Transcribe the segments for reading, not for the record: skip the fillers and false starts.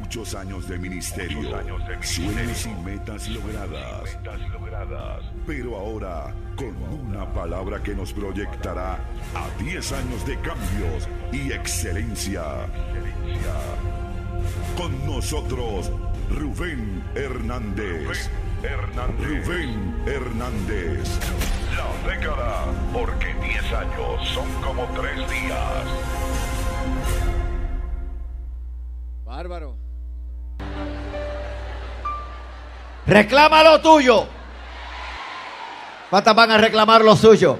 Muchos años de ministerio, sueños y metas logradas. Pero ahora, con una palabra que nos proyectará a 10 años de cambios y excelencia. Con nosotros, Rubén Hernández. Rubén Hernández. La década, porque 10 años son como 3 días. Bárbaro. Reclama lo tuyo. ¿Cuántas van a reclamar lo suyo?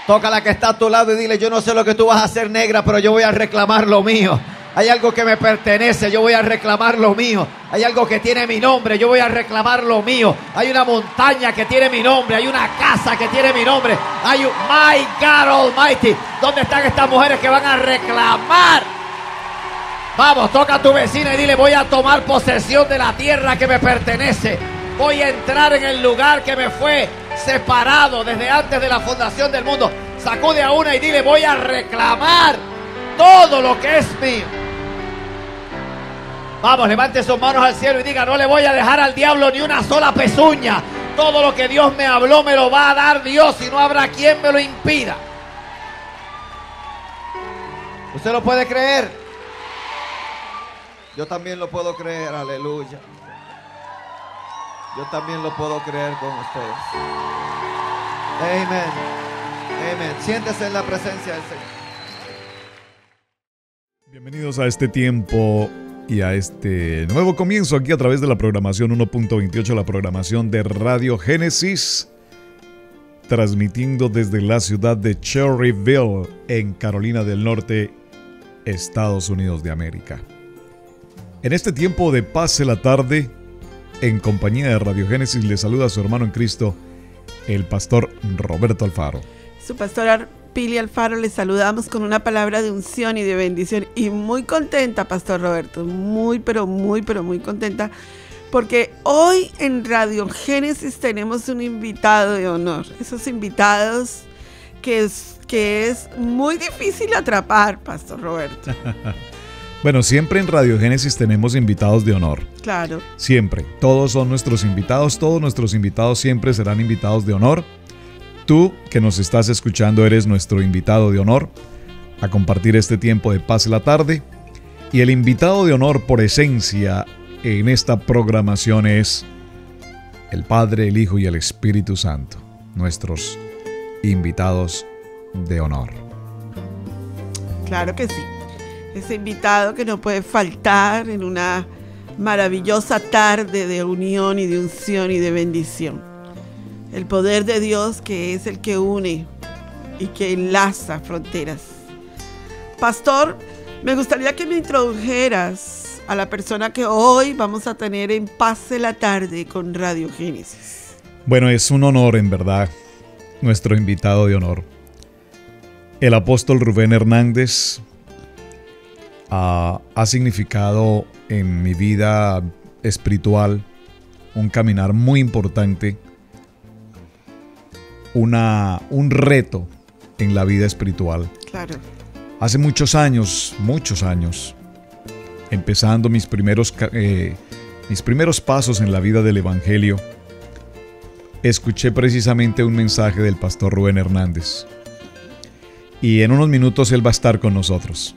Toca a la que está a tu lado y dile: yo no sé lo que tú vas a hacer, negra, pero yo voy a reclamar lo mío. Hay algo que me pertenece, yo voy a reclamar lo mío. Hay algo que tiene mi nombre, yo voy a reclamar lo mío. Hay una montaña que tiene mi nombre, hay una casa que tiene mi nombre. Hay un My God Almighty. ¿Dónde están estas mujeres que van a reclamar? Vamos, toca a tu vecina y dile: voy a tomar posesión de la tierra que me pertenece. Voy a entrar en el lugar que me fue separado desde antes de la fundación del mundo. Sacude a una y dile: voy a reclamar todo lo que es mío. Vamos, levante sus manos al cielo y diga: no le voy a dejar al diablo ni una sola pezuña. Todo lo que Dios me habló me lo va a dar Dios y no habrá quien me lo impida. ¿Usted lo puede creer? Yo también lo puedo creer, aleluya. Yo también lo puedo creer con ustedes. Amén. Amén. Siéntese en la presencia del Señor. Bienvenidos a este tiempo y a este nuevo comienzo aquí a través de la programación 1.28, la programación de Radio Génesis, transmitiendo desde la ciudad de Cherryville, en Carolina del Norte, Estados Unidos de América. En este tiempo de Pase la Tarde, en compañía de Radio Génesis, le saluda a su hermano en Cristo, el pastor Roberto Alfaro. Su pastora Pili Alfaro, le saludamos con una palabra de unción y de bendición. Y muy contenta, pastor Roberto, muy contenta, porque hoy en Radio Génesis tenemos un invitado de honor. Esos invitados que es muy difícil atrapar, pastor Roberto. Bueno, siempre en Radio Génesis tenemos invitados de honor. Claro. Siempre. Todos son nuestros invitados. Todos nuestros invitados siempre serán invitados de honor. Tú que nos estás escuchando eres nuestro invitado de honor a compartir este tiempo de Paz la Tarde. Y el invitado de honor por esencia en esta programación es el Padre, el Hijo y el Espíritu Santo. Nuestros invitados de honor. Claro que sí. Ese invitado que no puede faltar en una maravillosa tarde de unión y de unción y de bendición. El poder de Dios, que es el que une y que enlaza fronteras. Pastor, me gustaría que me introdujeras a la persona que hoy vamos a tener en Pase la Tarde con Radio Génesis. Bueno, es un honor, en verdad, nuestro invitado de honor. El apóstol Rubén Hernández ha significado en mi vida espiritual un caminar muy importante, un reto en la vida espiritual. Claro. Hace muchos años, empezando mis primeros pasos en la vida del Evangelio, escuché precisamente un mensaje del pastor Rubén Hernández. Y en unos minutos él va a estar con nosotros.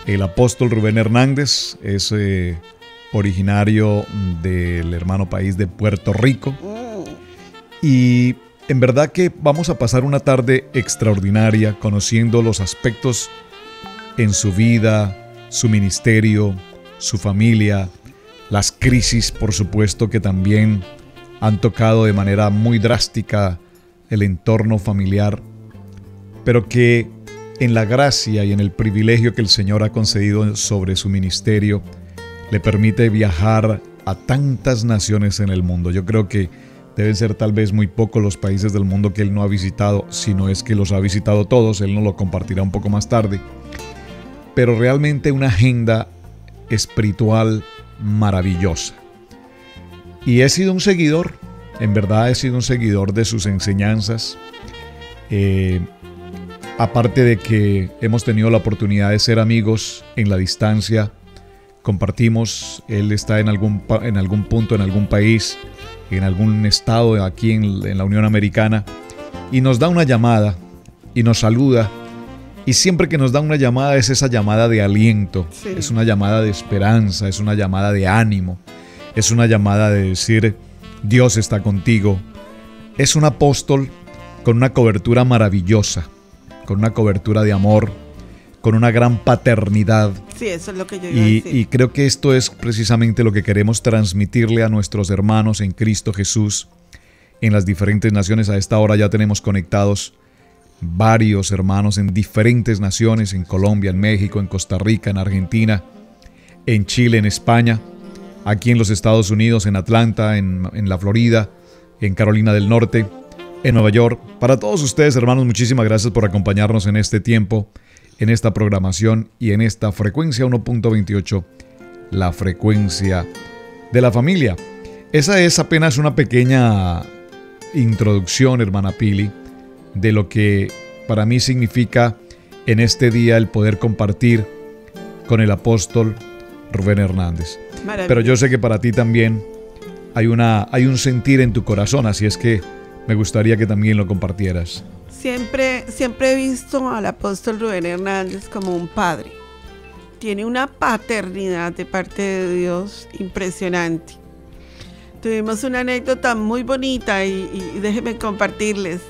El apóstol Rubén Hernández es originario del hermano país de Puerto Rico. Y en verdad que vamos a pasar una tarde extraordinaria conociendo los aspectos en su vida, su ministerio, su familia, las crisis, por supuesto, que también han tocado de manera muy drástica el entorno familiar, pero que en la gracia y en el privilegio que el Señor ha concedido sobre su ministerio, le permite viajar a tantas naciones en el mundo. Yo creo que deben ser tal vez muy pocos los países del mundo que él no ha visitado, si no es que los ha visitado todos. Él nos lo compartirá un poco más tarde. Pero realmente una agenda espiritual maravillosa. Y he sido un seguidor, en verdad he sido un seguidor de sus enseñanzas. Aparte de que hemos tenido la oportunidad de ser amigos en la distancia, compartimos. Él está en algún punto, en algún país, en algún estado aquí en la Unión Americana, y nos da una llamada y nos saluda. Y siempre que nos da una llamada es esa llamada de aliento, sí. Es una llamada de esperanza, es una llamada de ánimo, es una llamada de decir, Dios está contigo. Es un apóstol con una cobertura maravillosa, con una cobertura de amor, con una gran paternidad. Sí, eso es lo que yo iba a decir. Y creo que esto es precisamente lo que queremos transmitirle a nuestros hermanos en Cristo Jesús en las diferentes naciones. A esta hora ya tenemos conectados varios hermanos en diferentes naciones, en Colombia, en México, en Costa Rica, en Argentina, en Chile, en España, aquí en los Estados Unidos, en Atlanta, en la Florida, en Carolina del Norte, en Nueva York. Para todos ustedes, hermanos, muchísimas gracias por acompañarnos en este tiempo, en esta programación y en esta frecuencia 1.28, la frecuencia de la familia. Esa es apenas una pequeña introducción, hermana Pili, de lo que para mí significa en este día el poder compartir con el apóstol Rubén Hernández. Pero yo sé que para ti también hay un sentir en tu corazón, así es que me gustaría que también lo compartieras. Siempre he visto al apóstol Rubén Hernández como un padre. Tiene una paternidad de parte de Dios impresionante. Tuvimos una anécdota muy bonita y déjenme compartirles.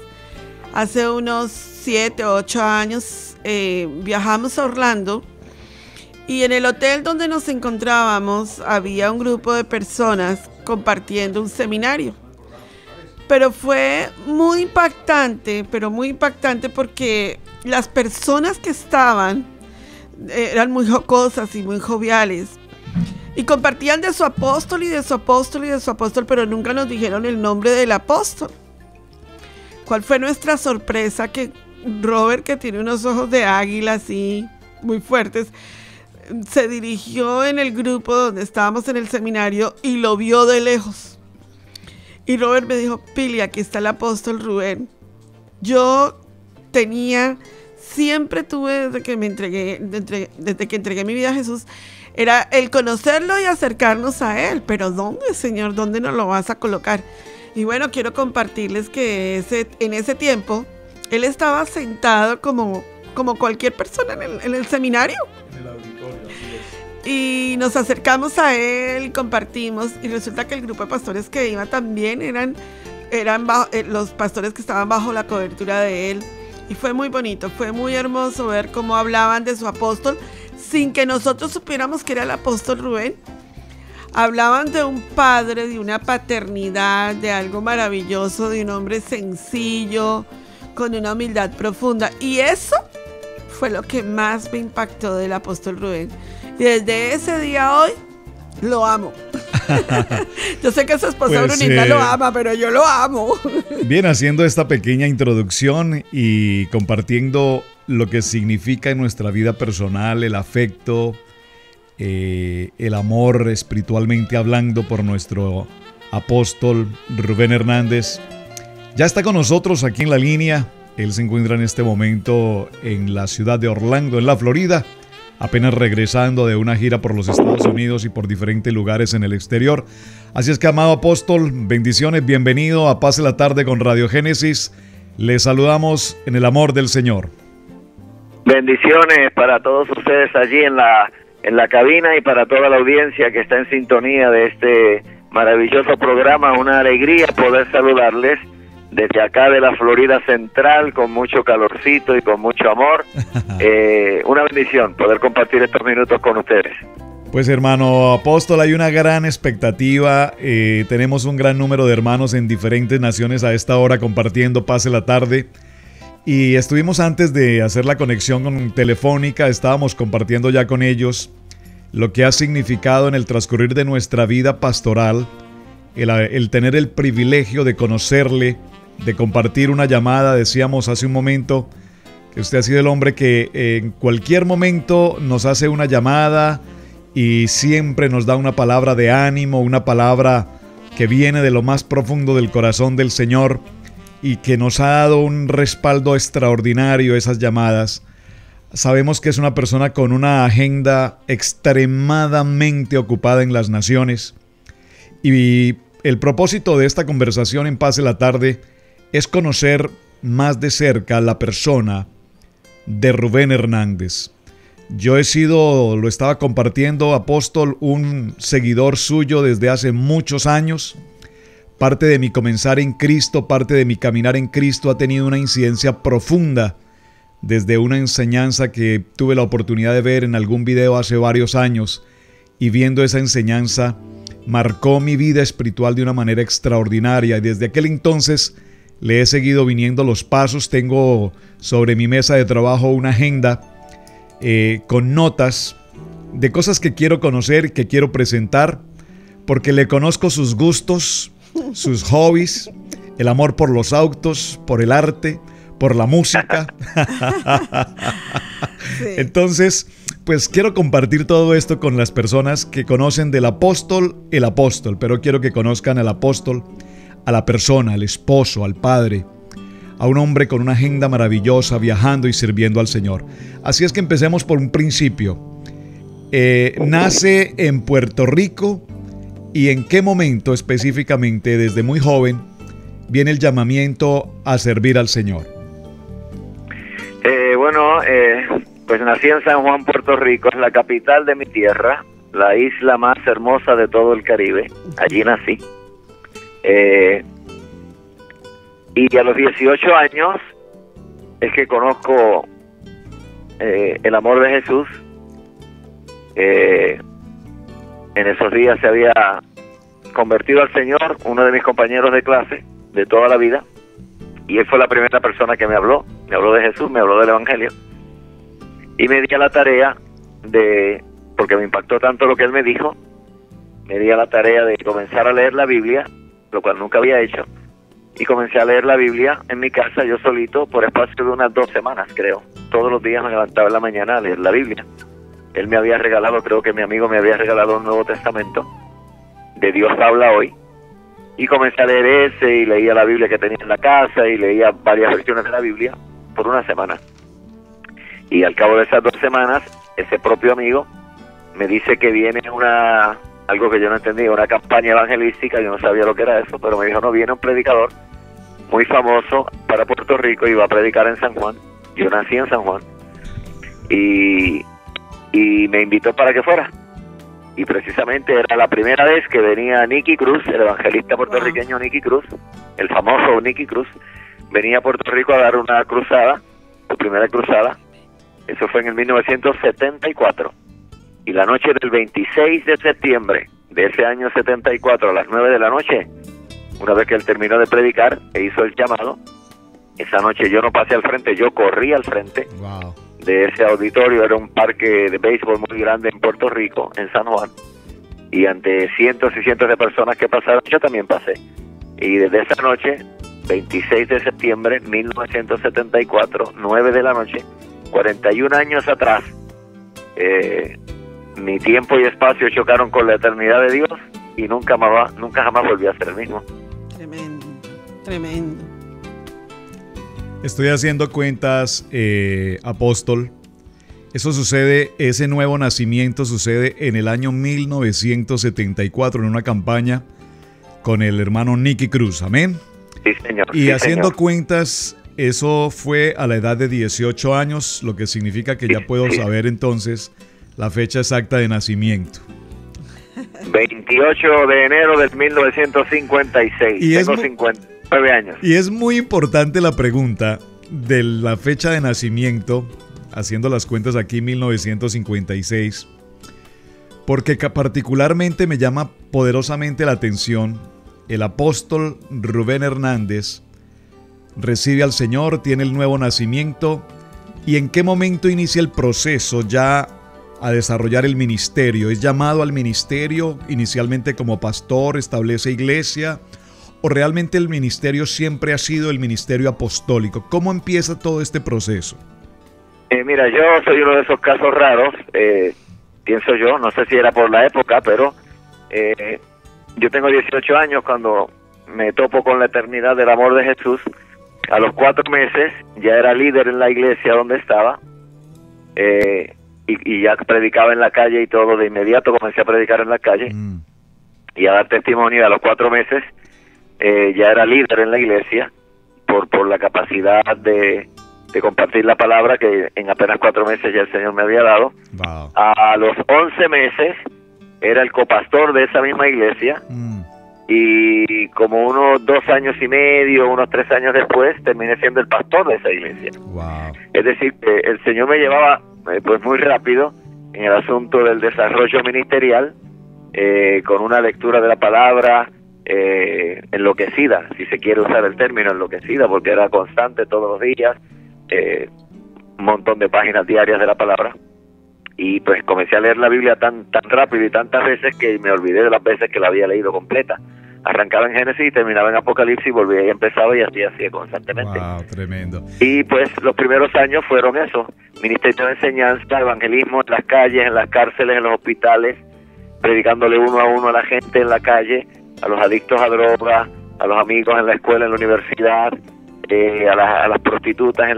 Hace unos 7 o 8 años viajamos a Orlando y en el hotel donde nos encontrábamos había un grupo de personas compartiendo un seminario. Pero fue muy impactante, porque las personas que estaban eran muy jocosas y muy joviales. Y compartían de su apóstol y de su apóstol y de su apóstol, pero nunca nos dijeron el nombre del apóstol. ¿Cuál fue nuestra sorpresa? Que Robert, que tiene unos ojos de águila así, muy fuertes, se dirigió en el grupo donde estábamos en el seminario y lo vio de lejos. Y Robert me dijo, Pili, aquí está el apóstol Rubén. Yo siempre tuve desde que entregué mi vida a Jesús, era el conocerlo y acercarnos a él. Pero ¿dónde, Señor? ¿Dónde nos lo vas a colocar? Y bueno, quiero compartirles que en ese tiempo, él estaba sentado como cualquier persona en el seminario. En el auditorio, así es. Y nos acercamos a él, compartimos, y resulta que el grupo de pastores que iba también eran los pastores que estaban bajo la cobertura de él. Y fue muy bonito, fue muy hermoso ver cómo hablaban de su apóstol, sin que nosotros supiéramos que era el apóstol Rubén. Hablaban de un padre, de una paternidad, de algo maravilloso, de un hombre sencillo, con una humildad profunda. Y eso fue lo que más me impactó del apóstol Rubén. Y desde ese día a hoy, lo amo. Yo sé que su esposa Brunita lo ama, pero yo lo amo. Bien, haciendo esta pequeña introducción y compartiendo lo que significa en nuestra vida personal, el afecto, el amor espiritualmente hablando por nuestro apóstol Rubén Hernández. Ya está con nosotros aquí en la línea. Él se encuentra en este momento en la ciudad de Orlando, en la Florida, apenas regresando de una gira por los Estados Unidos y por diferentes lugares en el exterior. Así es que, amado apóstol, bendiciones, bienvenido a Pase la Tarde con Radio Génesis. Le saludamos en el amor del Señor. Bendiciones para todos ustedes allí en la cabina y para toda la audiencia que está en sintonía de este maravilloso programa. Una alegría poder saludarles desde acá de la Florida Central, con mucho calorcito y con mucho amor. Una bendición poder compartir estos minutos con ustedes. Pues, hermano apóstol, hay una gran expectativa. Tenemos un gran número de hermanos en diferentes naciones a esta hora compartiendo Pase la Tarde. Y estuvimos, antes de hacer la conexión con Telefónica, estábamos compartiendo ya con ellos lo que ha significado en el transcurrir de nuestra vida pastoral el tener el privilegio de conocerle, de compartir una llamada. Decíamos hace un momento que usted ha sido el hombre que en cualquier momento nos hace una llamada y siempre nos da una palabra de ánimo, una palabra que viene de lo más profundo del corazón del Señor, y que nos ha dado un respaldo extraordinario esas llamadas. Sabemos que es una persona con una agenda extremadamente ocupada en las naciones. Y el propósito de esta conversación en Paz de la Tarde es conocer más de cerca la persona de Rubén Hernández. Yo he sido, lo estaba compartiendo, apóstol, un seguidor suyo desde hace muchos años. Parte de mi comenzar en Cristo, parte de mi caminar en Cristo ha tenido una incidencia profunda desde una enseñanza que tuve la oportunidad de ver en algún video hace varios años, y viendo esa enseñanza marcó mi vida espiritual de una manera extraordinaria, y desde aquel entonces le he seguido viniendo los pasos. Tengo sobre mi mesa de trabajo una agenda con notas de cosas que quiero conocer, que quiero presentar, porque le conozco sus gustos, sus hobbies, el amor por los autos, por el arte, por la música. Sí. Entonces, pues quiero compartir todo esto con las personas que conocen del apóstol, el apóstol, pero quiero que conozcan al apóstol, a la persona, al esposo, al padre, a un hombre con una agenda maravillosa, viajando y sirviendo al Señor. Así es que empecemos por un principio. Nace en Puerto Rico, y en qué momento específicamente, desde muy joven, viene el llamamiento a servir al Señor. Pues nací en San Juan, Puerto Rico, es la capital de mi tierra, la isla más hermosa de todo el Caribe. Allí nací. Y a los 18 años es que conozco el amor de Jesús. En esos días se había convertido al Señor uno de mis compañeros de clase de toda la vida, y él fue la primera persona que me habló de Jesús, me habló del Evangelio, y me di a la tarea porque me impactó tanto lo que él me dijo, me di a la tarea de comenzar a leer la Biblia, lo cual nunca había hecho, y comencé a leer la Biblia en mi casa, yo solito, por espacio de unas 2 semanas, creo. Todos los días me levantaba en la mañana a leer la Biblia. Él me había regalado, creo que mi amigo me había regalado un Nuevo Testamento, de Dios habla hoy, y comencé a leer ese, y leía la Biblia que tenía en la casa, y leía varias versiones de la Biblia por una semana. Y al cabo de esas 2 semanas, ese propio amigo me dice que viene algo que yo no entendía, una campaña evangelística. Yo no sabía lo que era eso, pero me dijo, no, viene un predicador muy famoso para Puerto Rico y va a predicar en San Juan. Yo nací en San Juan, y me invitó para que fuera. Y precisamente era la primera vez que venía Nicky Cruz, el evangelista puertorriqueño Nicky Cruz, el famoso Nicky Cruz, venía a Puerto Rico a dar una cruzada, su primera cruzada. Eso fue en el 1974. Y la noche del 26 de septiembre de ese año 74, a las 9 de la noche, una vez que él terminó de predicar e hizo el llamado, esa noche yo no pasé al frente, yo corrí al frente. Wow. De ese auditorio. Era un parque de béisbol muy grande en Puerto Rico, en San Juan, y ante cientos y cientos de personas que pasaron, yo también pasé. Y desde esa noche, 26 de septiembre 1974, 9 de la noche, 41 años atrás, mi tiempo y espacio chocaron con la eternidad de Dios, y nunca jamás volví a ser el mismo. Tremendo, tremendo. Estoy haciendo cuentas, apóstol. Eso sucede, ese nuevo nacimiento sucede en el año 1974, en una campaña con el hermano Nicky Cruz. Amén. Sí, señor. Y sí, haciendo señor. Cuentas, eso fue a la edad de 18 años, lo que significa que ya puedo saber entonces la fecha exacta de nacimiento. 28 de enero del 1956. Y Tengo 59 años. Y es muy importante la pregunta de la fecha de nacimiento, haciendo las cuentas aquí, 1956, porque particularmente me llama poderosamente la atención. El apóstol Rubén Hernández recibe al Señor, tiene el nuevo nacimiento, y en qué momento inicia el proceso ya a desarrollar el ministerio. ¿Es llamado al ministerio inicialmente como pastor, establece iglesia, o realmente el ministerio siempre ha sido el ministerio apostólico? ¿Cómo empieza todo este proceso? Mira, yo soy uno de esos casos raros, pienso yo, no sé si era por la época, pero yo tengo 18 años cuando me topo con la eternidad del amor de Jesús. A los 4 meses ya era líder en la iglesia donde estaba, y ya predicaba en la calle y todo. De inmediato comencé a predicar en la calle y a dar testimonio. A los 4 meses ya era líder en la iglesia por la capacidad de compartir la palabra que en apenas 4 meses ya el Señor me había dado. Wow. A los 11 meses era el copastor de esa misma iglesia. Y como unos 2 años y medio, unos 3 años después, terminé siendo el pastor de esa iglesia. Wow. Es decir, que el Señor me llevaba pues muy rápido en el asunto del desarrollo ministerial, con una lectura de la palabra enloquecida, si se quiere usar el término enloquecida, porque era constante todos los días, un montón de páginas diarias de la palabra. Y pues comencé a leer la Biblia tan rápido y tantas veces que me olvidé de las veces que la había leído completa. Arrancaba en Génesis y terminaba en Apocalipsis, volvía y empezaba y así hacía constantemente. Wow, tremendo. Y pues los primeros años fueron eso: ministerio de enseñanza, evangelismo en las calles, en las cárceles, en los hospitales, predicándole uno a uno a la gente en la calle, a los adictos a drogas, a los amigos en la escuela, en la universidad, a las prostitutas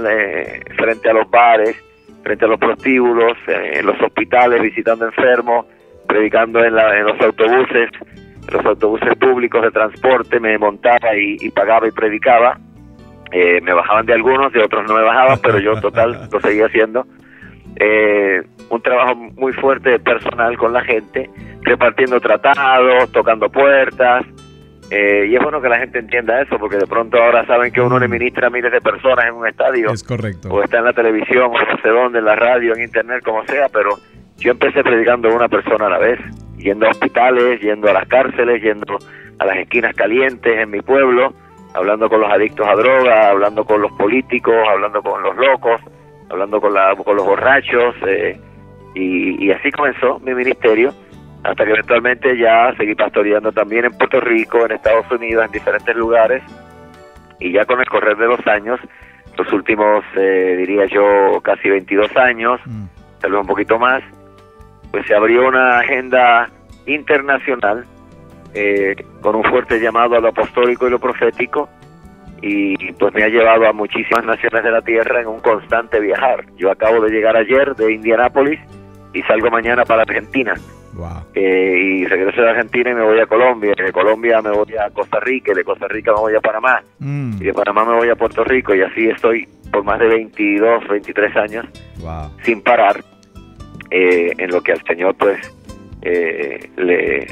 frente a los bares, frente a los prostíbulos, en los hospitales, visitando enfermos, predicando en los autobuses públicos de transporte. Me montaba y pagaba y predicaba. Me bajaban de algunos, de otros no me bajaban, pero yo total lo seguía haciendo. Un trabajo muy fuerte personal con la gente, repartiendo tratados, tocando puertas. Y es bueno que la gente entienda eso, porque de pronto ahora saben que uno le ministra a miles de personas en un estadio. Es correcto. O está en la televisión, o no sé dónde, en la radio, en internet, como sea, pero yo empecé predicando a una persona a la vez, yendo a hospitales, yendo a las cárceles, yendo a las esquinas calientes en mi pueblo, hablando con los adictos a droga, hablando con los políticos, hablando con los locos, hablando con los borrachos, y así comenzó mi ministerio, hasta que eventualmente ya seguí pastoreando también en Puerto Rico, en Estados Unidos, en diferentes lugares, y ya con el correr de los años, los últimos, diría yo, casi 22 años, tal vez un poquito más, pues se abrió una agenda internacional con un fuerte llamado a lo apostólico y lo profético, y pues me ha llevado a muchísimas naciones de la tierra en un constante viajar. Yo acabo de llegar ayer de Indianápolis y salgo mañana para Argentina. Wow. Y regreso de Argentina y me voy a Colombia, y de Colombia me voy a Costa Rica, y de Costa Rica me voy a Panamá, y de Panamá me voy a Puerto Rico, y así estoy por más de 22, 23 años, wow, sin parar, en lo que al Señor pues le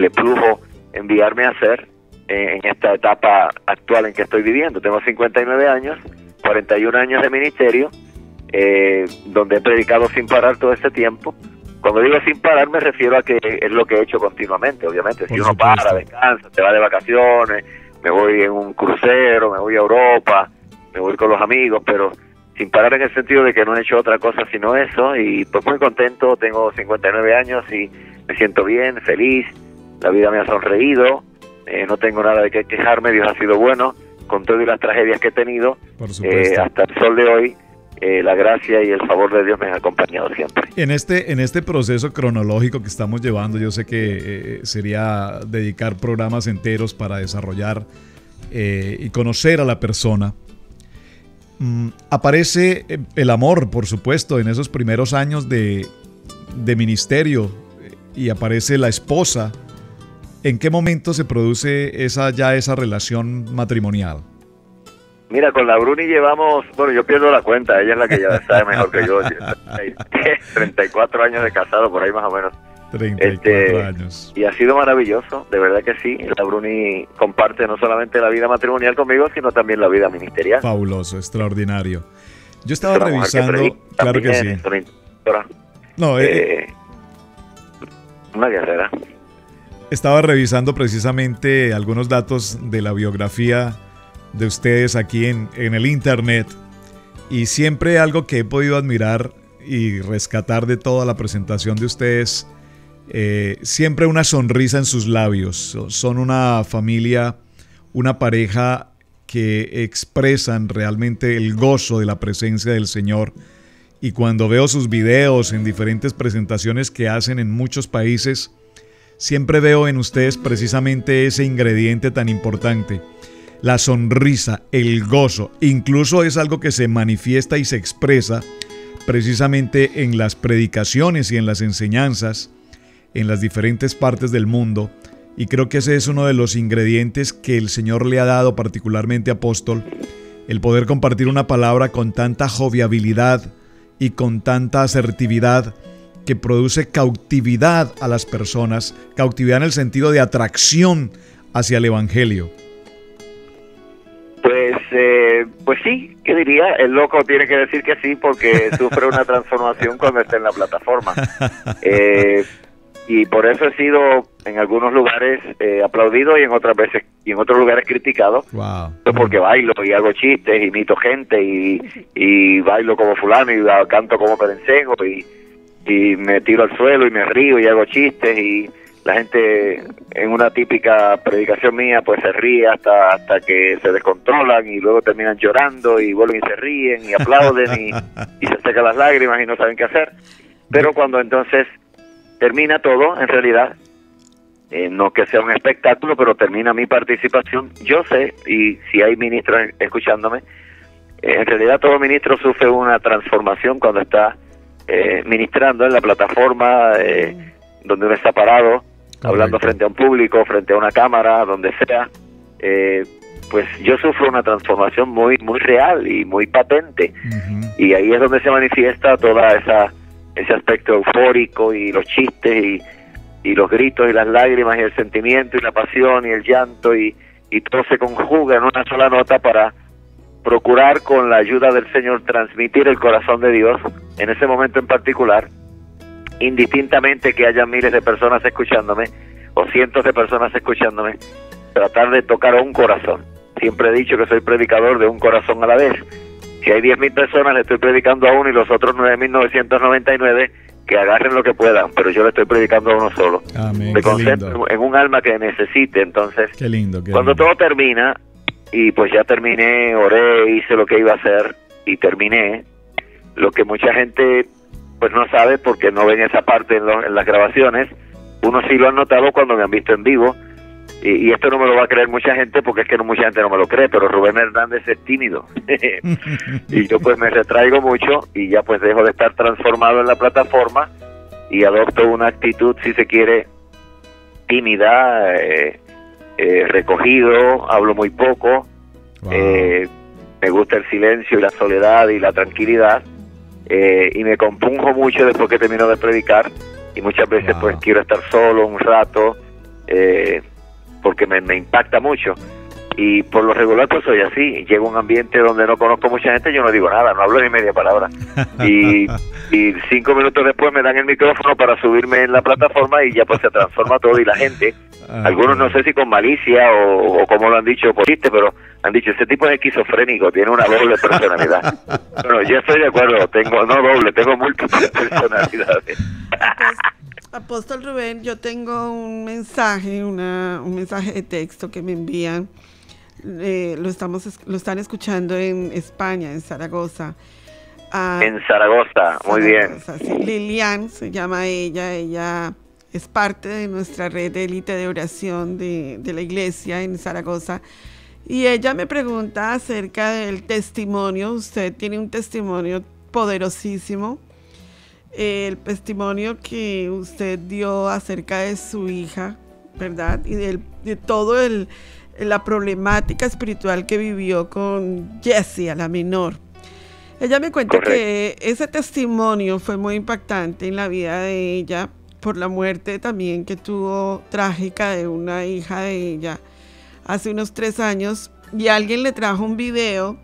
plujo enviarme a hacer en esta etapa actual en que estoy viviendo. Tengo 59 años, 41 años de ministerio, donde he predicado sin parar todo este tiempo. Cuando digo sin parar me refiero a que es lo que he hecho continuamente, obviamente. Si uno para, descansa, te va de vacaciones, me voy en un crucero, me voy a Europa, me voy con los amigos, pero sin parar en el sentido de que no he hecho otra cosa sino eso. Y pues muy contento, tengo 59 años y me siento bien, feliz, la vida me ha sonreído, no tengo nada de qué quejarme, Dios ha sido bueno, con todas las tragedias que he tenido, hasta el sol de hoy. La gracia y el favor de Dios me ha acompañado siempre. En este proceso cronológico que estamos llevando, yo sé que sería dedicar programas enteros para desarrollar y conocer a la persona. Aparece el amor, por supuesto, en esos primeros años de ministerio, y aparece la esposa. ¿En qué momento se produce esa relación matrimonial? Mira, con la Bruni llevamos, bueno, yo pierdo la cuenta, ella es la que ya sabe mejor que yo, 34 años de casado, por ahí más o menos. 34 años. Y ha sido maravilloso, de verdad que sí. La Bruni comparte no solamente la vida matrimonial conmigo, sino también la vida ministerial. Fabuloso, extraordinario. Yo estaba revisando, claro que sí. No, una guerrera. Estaba revisando precisamente algunos datos de la biografía de ustedes aquí en el internet, y siempre algo que he podido admirar y rescatar de toda la presentación de ustedes, siempre una sonrisa en sus labios. Son una familia, una pareja que expresan realmente el gozo de la presencia del Señor, y cuando veo sus videos en diferentes presentaciones que hacen en muchos países, siempre veo en ustedes precisamente ese ingrediente tan importante. La sonrisa, el gozo, incluso es algo que se manifiesta y se expresa precisamente en las predicaciones y en las enseñanzas en las diferentes partes del mundo. Y creo que ese es uno de los ingredientes que el Señor le ha dado particularmente, apóstol, el poder compartir una palabra con tanta jovialidad y con tanta asertividad que produce cautividad a las personas, cautividad en el sentido de atracción hacia el Evangelio. Pues sí, ¿qué diría? El loco tiene que decir que sí porque sufre una transformación cuando está en la plataforma. Y por eso he sido en algunos lugares aplaudido y en otras veces y en otros lugares criticado. Wow. Porque bailo y hago chistes, imito gente y bailo como fulano y canto como perencejo y me tiro al suelo y me río y hago chistes y la gente en una típica predicación mía pues se ríe hasta que se descontrolan y luego terminan llorando y vuelven y se ríen y aplauden y se secan las lágrimas y no saben qué hacer. Pero cuando entonces termina todo, en realidad, no que sea un espectáculo, pero termina mi participación, yo sé, y si hay ministros escuchándome, en realidad todo ministro sufre una transformación cuando está ministrando en la plataforma donde uno está parado, hablando frente a un público, frente a una cámara, donde sea. Pues yo sufro una transformación muy muy real y muy patente. Y ahí es donde se manifiesta toda ese aspecto eufórico y los chistes y los gritos y las lágrimas y el sentimiento y la pasión y el llanto y todo se conjuga en una sola nota para procurar con la ayuda del Señor transmitir el corazón de Dios en ese momento en particular, indistintamente que haya miles de personas escuchándome o cientos de personas escuchándome, tratar de tocar a un corazón. Siempre he dicho que soy predicador de un corazón a la vez. Si hay 10,000 personas, le estoy predicando a uno y los otros 9,999 que agarren lo que puedan, pero yo le estoy predicando a uno solo. Amén. Me concentro en un alma que necesite. Entonces, qué lindo, cuando todo termina, y pues ya terminé, oré, hice lo que iba a hacer y terminé, lo que mucha gente pues no sabe porque no ven esa parte en las grabaciones, uno sí lo han notado cuando me han visto en vivo, y esto no me lo va a creer mucha gente porque es que mucha gente no me lo cree, pero Rubén Hernández es tímido y yo pues me retraigo mucho y ya pues dejo de estar transformado en la plataforma y adopto una actitud, si se quiere, tímida, recogido, hablo muy poco. Wow. Me gusta el silencio y la soledad y la tranquilidad, y me compunjo mucho después que termino de predicar y muchas veces wow. Pues quiero estar solo un rato, porque me impacta mucho y por lo regular pues soy así. Llego a un ambiente donde no conozco mucha gente, yo no digo nada, no hablo ni media palabra y 5 minutos después me dan el micrófono para subirme en la plataforma y ya pues se transforma todo y la gente, algunos no sé si con malicia o como lo han dicho por chiste, pero han dicho ese tipo es esquizofrénico, tiene una doble personalidad. Bueno, yo estoy de acuerdo, tengo múltiples personalidades. Apóstol Rubén, yo tengo un mensaje, un mensaje de texto que me envían, lo están escuchando en España, en Zaragoza. En Zaragoza, muy bien. Sí, Lilian se llama ella es parte de nuestra red de élite de oración de la iglesia en Zaragoza. Y ella me pregunta acerca del testimonio. Usted tiene un testimonio poderosísimo. El testimonio que usted dio acerca de su hija, ¿verdad? Y de todo la problemática espiritual que vivió con Jessie, a la menor. Ella me cuenta que ese testimonio fue muy impactante en la vida de ella por la muerte también que tuvo trágica de una hija de ella hace unos 3 años, y alguien le trajo un video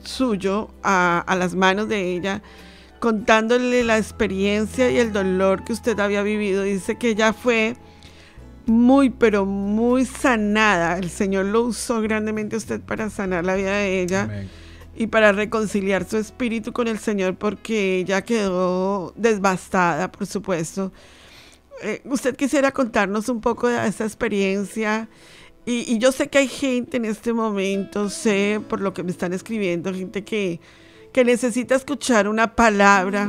suyo a las manos de ella contándole la experiencia y el dolor que usted había vivido. Dice que ella fue muy, pero muy sanada. El Señor lo usó grandemente a usted para sanar la vida de ella. Amén. Y para reconciliar su espíritu con el Señor, porque ella quedó devastada, por supuesto. ¿Usted quisiera contarnos un poco de esa experiencia? Y yo sé que hay gente en este momento, sé por lo que me están escribiendo, gente que necesita escuchar una palabra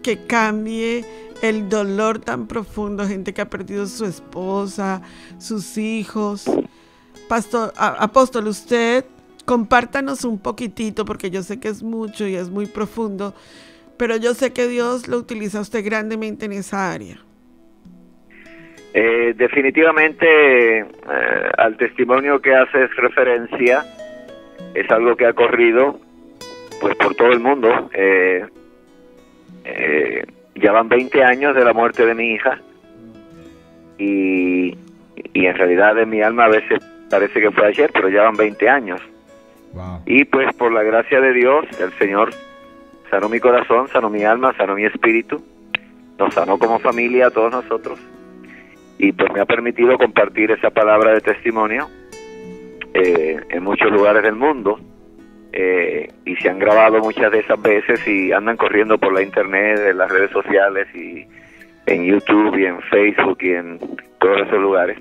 que cambie el dolor tan profundo, gente que ha perdido su esposa, sus hijos. Apóstol, usted compártanos un poquitito, porque yo sé que es mucho y es muy profundo, pero yo sé que Dios lo utiliza a usted grandemente en esa área. Definitivamente al testimonio que haces referencia es algo que ha corrido pues por todo el mundo. Ya van 20 años de la muerte de mi hija y en realidad en mi alma a veces parece que fue ayer, pero ya van 20 años. Wow. Y pues por la gracia de Dios, el Señor sanó mi corazón, sanó mi alma, sanó mi espíritu, nos sanó como familia a todos nosotros, y pues me ha permitido compartir esa palabra de testimonio en muchos lugares del mundo, y se han grabado muchas de esas veces y andan corriendo por la internet, en las redes sociales y en YouTube y en Facebook y en todos esos lugares,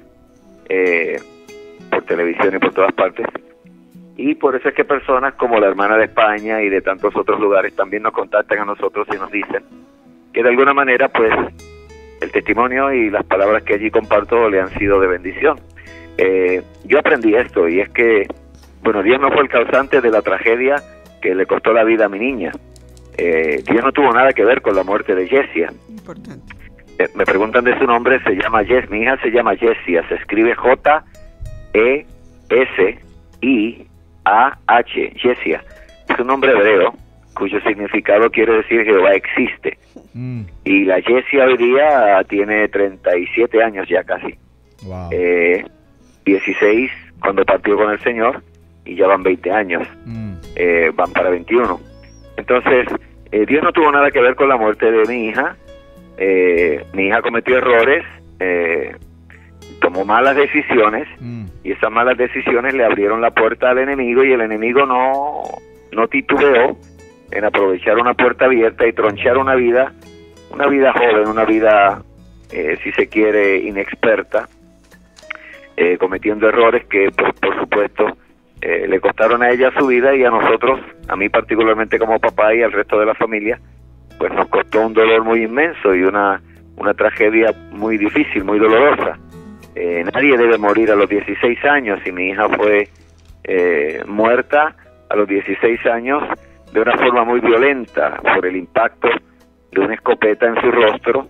por televisión y por todas partes. Y por eso es que personas como la hermana de España y de tantos otros lugares también nos contactan a nosotros y nos dicen que de alguna manera pues el testimonio y las palabras que allí comparto le han sido de bendición. Yo aprendí esto, y es que, bueno, Dios no fue el causante de la tragedia que le costó la vida a mi niña. Dios no tuvo nada que ver con la muerte de Jessia. Importante. Me preguntan de su nombre, se llama Jess, mi hija se llama Jessia, se escribe J-E-S-I-A-H, Jessia. Es un nombre hebreo cuyo significado quiere decir Jehová existe. Y la Jessia hoy día tiene 37 años ya casi. Wow. 16 cuando partió con el Señor, y ya van 20 años. Van para 21. Entonces, Dios no tuvo nada que ver con la muerte de mi hija. Mi hija cometió errores, tomó malas decisiones, y esas malas decisiones le abrieron la puerta al enemigo, y el enemigo no titubeó en aprovechar una puerta abierta y tronchar una vida joven, una vida, si se quiere, inexperta, cometiendo errores que, pues, por supuesto, le costaron a ella su vida, y a nosotros, a mí particularmente como papá y al resto de la familia, pues nos costó un dolor muy inmenso y una tragedia muy difícil, muy dolorosa. Nadie debe morir a los 16 años, y mi hija fue muerta a los 16 años de una forma muy violenta por el impacto de una escopeta en su rostro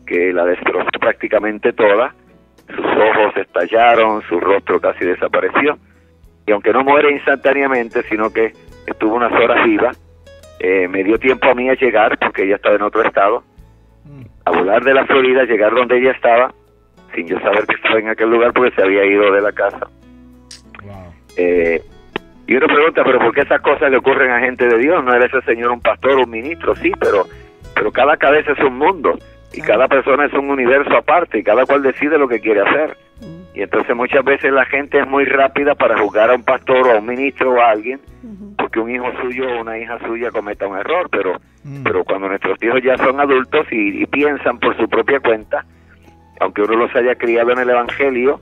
que la destrozó prácticamente toda. Sus ojos estallaron, su rostro casi desapareció, y aunque no muere instantáneamente, sino que estuvo unas horas viva, me dio tiempo a mí a llegar, porque ella estaba en otro estado, a volar de la Florida, llegar donde ella estaba, sin yo saber que estaba en aquel lugar, porque se había ido de la casa. Wow. Y uno pregunta, ¿pero por qué esas cosas le ocurren a gente de Dios? ¿No era ese señor un pastor, un ministro? Sí, pero cada cabeza es un mundo, y cada persona es un universo aparte, y cada cual decide lo que quiere hacer. Y entonces muchas veces la gente es muy rápida para juzgar a un pastor o a un ministro o a alguien, porque un hijo suyo o una hija suya cometa un error, pero cuando nuestros hijos ya son adultos y piensan por su propia cuenta, aunque uno los haya criado en el Evangelio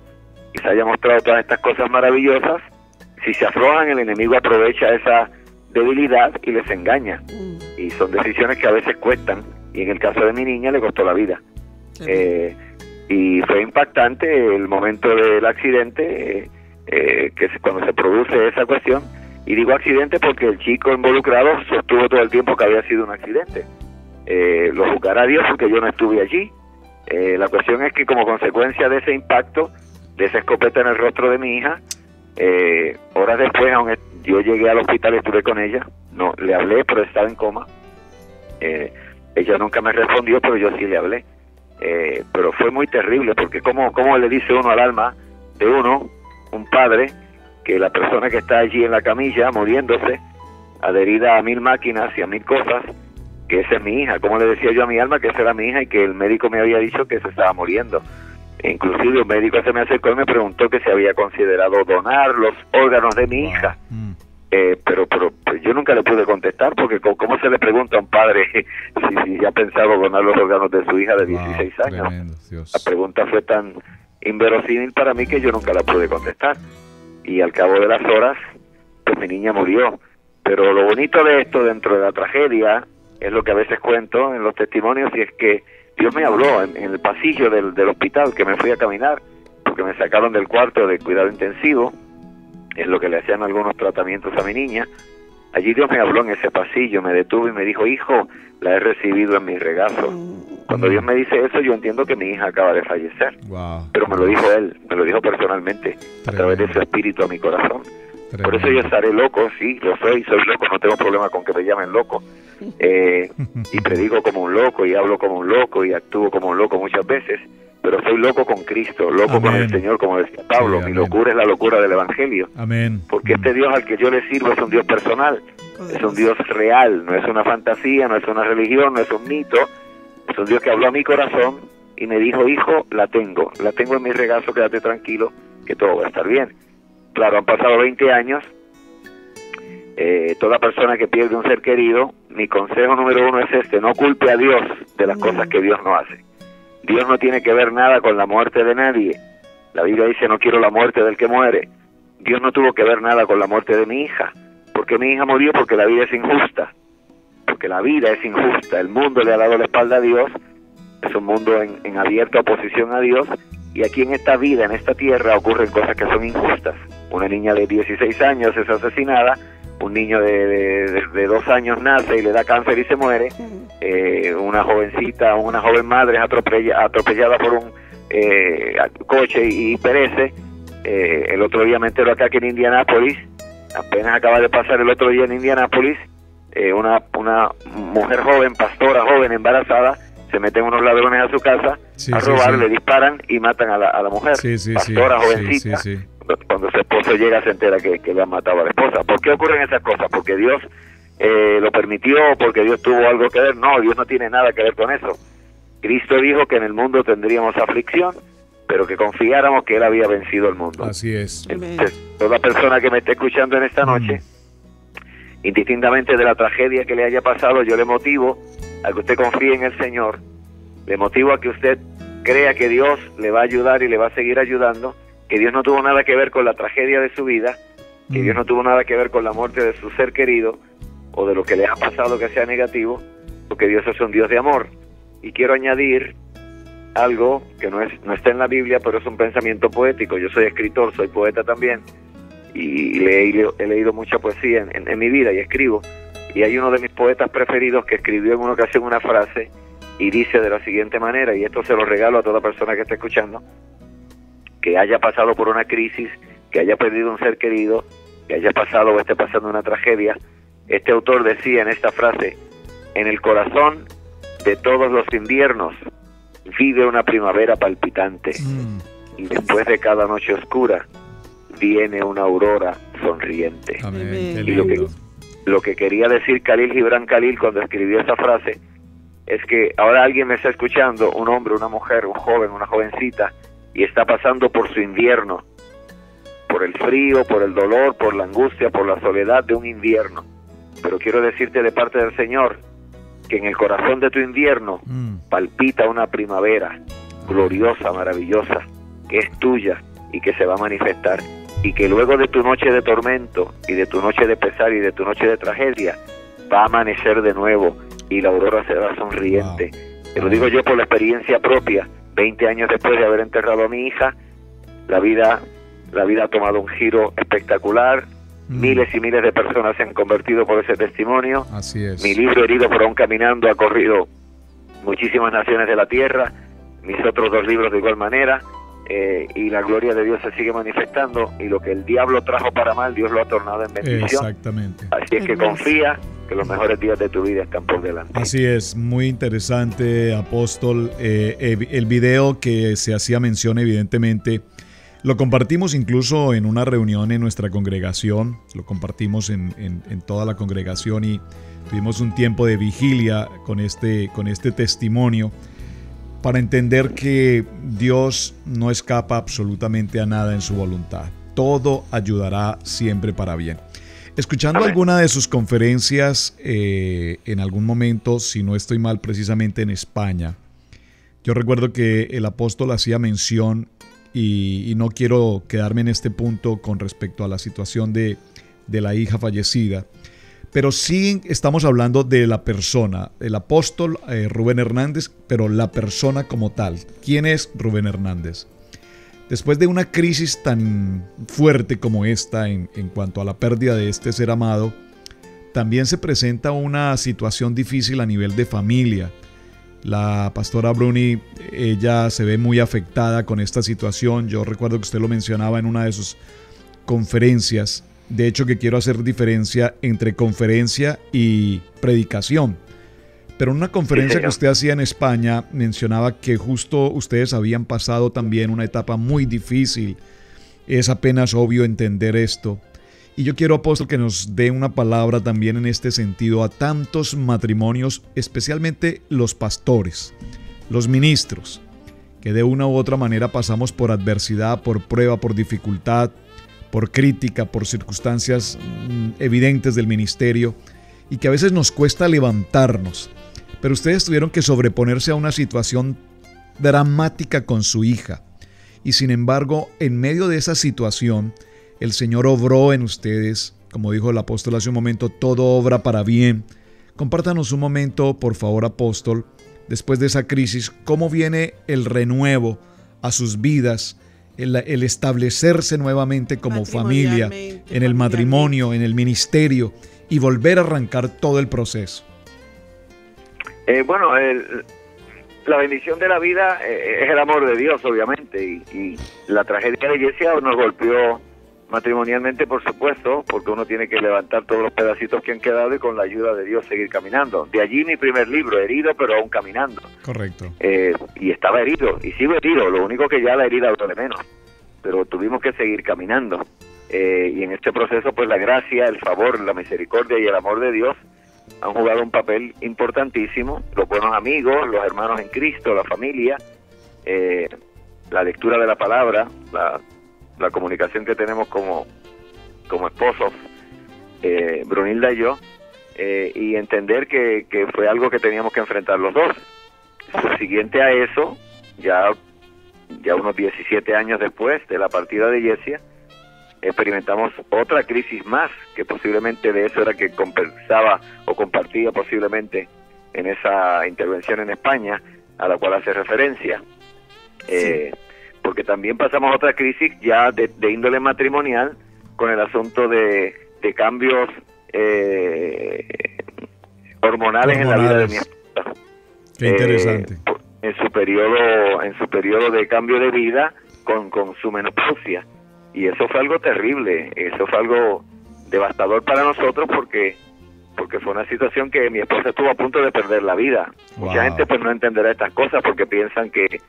y se haya mostrado todas estas cosas maravillosas, si se aflojan, el enemigo aprovecha esa debilidad y les engaña. Y son decisiones que a veces cuestan, y en el caso de mi niña le costó la vida. Y fue impactante el momento del accidente, que es cuando se produce esa cuestión. Y digo accidente porque el chico involucrado sostuvo todo el tiempo que había sido un accidente. Lo juzgará Dios porque yo no estuve allí. La cuestión es que como consecuencia de ese impacto, de esa escopeta en el rostro de mi hija, horas después, aunque yo llegué al hospital y estuve con ella, no le hablé, pero estaba en coma. Ella nunca me respondió, pero yo sí le hablé. Pero fue muy terrible, porque ¿cómo le dice uno al alma de uno, un padre, que la persona que está allí en la camilla muriéndose, adherida a 1000 máquinas y a 1000 cosas, que esa es mi hija? ¿Cómo le decía yo a mi alma que esa era mi hija y que el médico me había dicho que se estaba muriendo? Inclusive un médico se me acercó y me preguntó que se había considerado donar los órganos de mi hija. Pero pues yo nunca le pude contestar, porque ¿cómo se le pregunta a un padre si ya ha pensado donar los órganos de su hija de 16 años? Tremendo, Dios. La pregunta fue tan inverosímil para mí que yo nunca la pude contestar. Y al cabo de las horas, pues mi niña murió. Pero lo bonito de esto, dentro de la tragedia, es lo que a veces cuento en los testimonios, y es que Dios me habló en el pasillo del hospital, que me fui a caminar, porque me sacaron del cuarto de cuidado intensivo, en lo que le hacían algunos tratamientos a mi niña. Allí Dios me habló en ese pasillo, me detuvo y me dijo: hijo, la he recibido en mi regazo. Cuando Dios me dice eso, yo entiendo que mi hija acaba de fallecer. Wow. Pero me lo dijo Él, me lo dijo personalmente, a través de su espíritu a mi corazón. Tremendo. Por eso yo estaré loco, sí, lo soy loco, no tengo problema con que me llamen loco. Y predico como un loco, y hablo como un loco, y actúo como un loco muchas veces, pero soy loco con Cristo, loco con el Señor, como decía Pablo. Sí, mi locura es la locura del Evangelio. Amén. Porque este Dios al que yo le sirvo es un Dios personal, es un Dios real, no es una fantasía, no es una religión, no es un mito, es un Dios que habló a mi corazón y me dijo: hijo, la tengo en mi regazo, quédate tranquilo, que todo va a estar bien. Claro, han pasado 20 años. Toda persona que pierde un ser querido, mi consejo número 1 es este: no culpe a Dios de las cosas que Dios no hace. Dios no tiene que ver nada con la muerte de nadie. La Biblia dice: no quiero la muerte del que muere. Dios no tuvo que ver nada con la muerte de mi hija. Porque mi hija murió porque la vida es injusta. Porque la vida es injusta. El mundo le ha dado la espalda a Dios. Es un mundo en abierta oposición a Dios. Y aquí en esta vida, en esta tierra, ocurren cosas que son injustas. Una niña de 16 años es asesinada. Un niño de 2 años nace y le da cáncer y se muere. Una joven madre es atropellada por un coche y perece. El otro día me entero acá que en Indianápolis, apenas acaba de pasar el otro día en Indianápolis, una mujer joven, pastora joven, embarazada, se meten unos ladrones a su casa a robar, le disparan y matan a la mujer, pastora jovencita. Cuando su esposo llega se entera que le han matado a la esposa. ¿Por qué ocurren esas cosas? ¿Porque Dios lo permitió? ¿Porque Dios tuvo algo que ver? No, Dios no tiene nada que ver con eso. Cristo dijo que en el mundo tendríamos aflicción, pero que confiáramos que Él había vencido el mundo. Así es. Entonces, toda persona que me esté escuchando en esta noche, indistintamente de la tragedia que le haya pasado, yo le motivo a que usted confíe en el Señor, le motivo a que usted crea que Dios le va a ayudar y le va a seguir ayudando, que Dios no tuvo nada que ver con la tragedia de su vida, que Dios no tuvo nada que ver con la muerte de su ser querido o de lo que le ha pasado que sea negativo, porque Dios es un Dios de amor. Y quiero añadir algo que no está en la Biblia, pero es un pensamiento poético. Yo soy escritor, soy poeta también, y he leído mucha poesía en mi vida y escribo. Y hay uno de mis poetas preferidos que escribió en una ocasión una frase y dice de la siguiente manera, y esto se lo regalo a toda persona que esté escuchando, que haya pasado por una crisis, que haya perdido un ser querido, que haya pasado o esté pasando una tragedia. Este autor decía en esta frase: en el corazón de todos los inviernos vive una primavera palpitante, y después de cada noche oscura viene una aurora sonriente. Amén. Y lo que quería decir Khalil Gibran Khalil cuando escribió esa frase es que ahora alguien me está escuchando, un hombre, una mujer, un joven, una jovencita, y está pasando por su invierno, por el frío, por el dolor, por la angustia, por la soledad de un invierno. Pero quiero decirte de parte del Señor que en el corazón de tu invierno palpita una primavera gloriosa, maravillosa, que es tuya y que se va a manifestar, y que luego de tu noche de tormento y de tu noche de pesar y de tu noche de tragedia va a amanecer de nuevo y la aurora será sonriente. Te lo digo yo por la experiencia propia. 20 años después de haber enterrado a mi hija, la vida ha tomado un giro espectacular. Miles y miles de personas se han convertido por ese testimonio. Así es. Mi libro Herido por aún caminando ha corrido muchísimas naciones de la tierra. Mis otros 2 libros de igual manera. Y la gloria de Dios se sigue manifestando, y lo que el diablo trajo para mal, Dios lo ha tornado en bendición. Exactamente. Así es que confía que los mejores días de tu vida están por delante. Así es, muy interesante, apóstol. El video que se hacía mención, evidentemente, lo compartimos incluso en una reunión en nuestra congregación, lo compartimos en toda la congregación, y tuvimos un tiempo de vigilia con este testimonio, para entender que Dios no escapa absolutamente a nada en su voluntad. Todo ayudará siempre para bien. Escuchando alguna de sus conferencias en algún momento, si no estoy mal, precisamente en España, yo recuerdo que el apóstol hacía mención, y no quiero quedarme en este punto con respecto a la situación de la hija fallecida, pero sí estamos hablando de la persona, el apóstol Rubén Hernández, pero la persona como tal. ¿Quién es Rubén Hernández? Después de una crisis tan fuerte como esta en cuanto a la pérdida de este ser amado, también se presenta una situación difícil a nivel de familia. La pastora Bruni, ella se ve muy afectada con esta situación. Yo recuerdo que usted lo mencionaba en una de sus conferencias. De hecho, que quiero hacer diferencia entre conferencia y predicación. Pero en una conferencia que usted hacía en España, mencionaba que justo ustedes habían pasado también una etapa muy difícil. Es apenas obvio entender esto. Y yo quiero, apóstol, que nos dé una palabra también en este sentido a tantos matrimonios, especialmente los pastores, los ministros, que de una u otra manera pasamos por adversidad, por prueba, por dificultad, por crítica, por circunstancias evidentes del ministerio, y que a veces nos cuesta levantarnos. Pero ustedes tuvieron que sobreponerse a una situación dramática con su hija. Y sin embargo, en medio de esa situación, el Señor obró en ustedes, como dijo el apóstol hace un momento, todo obra para bien. Compártanos un momento, por favor, apóstol, después de esa crisis, cómo viene el renuevo a sus vidas, el establecerse nuevamente como familia, en el matrimonio, en el ministerio, y volver a arrancar todo el proceso. La bendición de la vida es el amor de Dios, obviamente, y la tragedia de Iglesia nos golpeó matrimonialmente, por supuesto, porque uno tiene que levantar todos los pedacitos que han quedado y con la ayuda de Dios seguir caminando. De allí mi primer libro, Herido pero aún caminando. Correcto. Y estaba herido, y sigo herido, lo único que ya la herida duele menos, pero tuvimos que seguir caminando. Y en este proceso, pues la gracia, el favor, la misericordia y el amor de Dios han jugado un papel importantísimo. Los buenos amigos, los hermanos en Cristo, la familia, la lectura de la palabra, la comunicación que tenemos como esposos, Brunilda y yo, y entender que fue algo que teníamos que enfrentar los dos. Subsiguiente a eso, ya unos 17 años después de la partida de Yesia, experimentamos otra crisis más, que posiblemente de eso era que compensaba o compartía posiblemente en esa intervención en España, a la cual hace referencia. Sí. Porque también pasamos otra crisis ya de índole matrimonial, con el asunto de cambios hormonales en la vida de mi esposa. Qué interesante. En su periodo de cambio de vida con su menopausia. Y eso fue algo terrible, eso fue algo devastador para nosotros porque fue una situación que mi esposa estuvo a punto de perder la vida. Wow. Mucha gente pues no entenderá estas cosas porque piensan que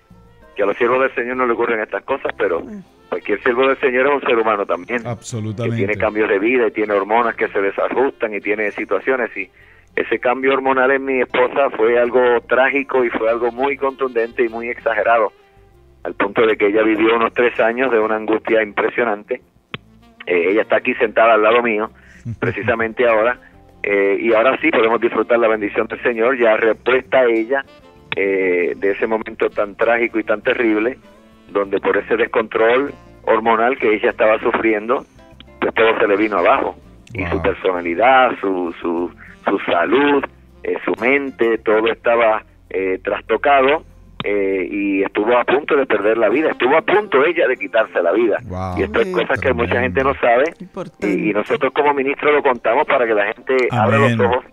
a los siervos del Señor no le ocurren estas cosas, pero cualquier siervo del Señor es un ser humano también. Absolutamente. Que tiene cambios de vida y tiene hormonas que se desajustan y tiene situaciones, y ese cambio hormonal en mi esposa fue algo trágico y fue algo muy contundente y muy exagerado, al punto de que ella vivió unos 3 años de una angustia impresionante. Ella está aquí sentada al lado mío, precisamente ahora, y ahora sí podemos disfrutar la bendición del Señor, ya repuesta ella de ese momento tan trágico y tan terrible, donde por ese descontrol hormonal que ella estaba sufriendo, pues todo se le vino abajo. Wow. Y su personalidad, su salud, su mente, todo estaba trastocado. Y estuvo a punto de perder la vida, estuvo a punto ella de quitarse la vida. Wow. Y esto es cosas que mucha gente no sabe, y nosotros como ministros lo contamos para que la gente abra los ojos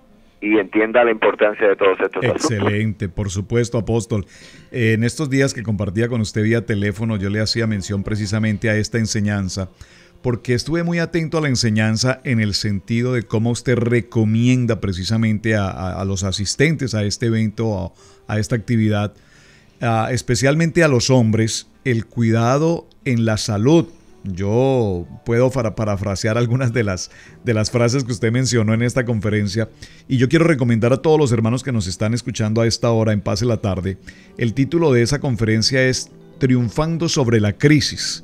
y entienda la importancia de todos estos asuntos. Excelente, por supuesto, apóstol. En estos días que compartía con usted vía teléfono, yo le hacía mención precisamente a esta enseñanza, porque estuve muy atento a la enseñanza en el sentido de cómo usted recomienda precisamente a los asistentes a este evento, a esta actividad, especialmente a los hombres, el cuidado en la salud. Yo puedo parafrasear algunas de las frases que usted mencionó en esta conferencia, y yo quiero recomendar a todos los hermanos que nos están escuchando a esta hora en Paz en la Tarde. El título de esa conferencia es Triunfando sobre la crisis.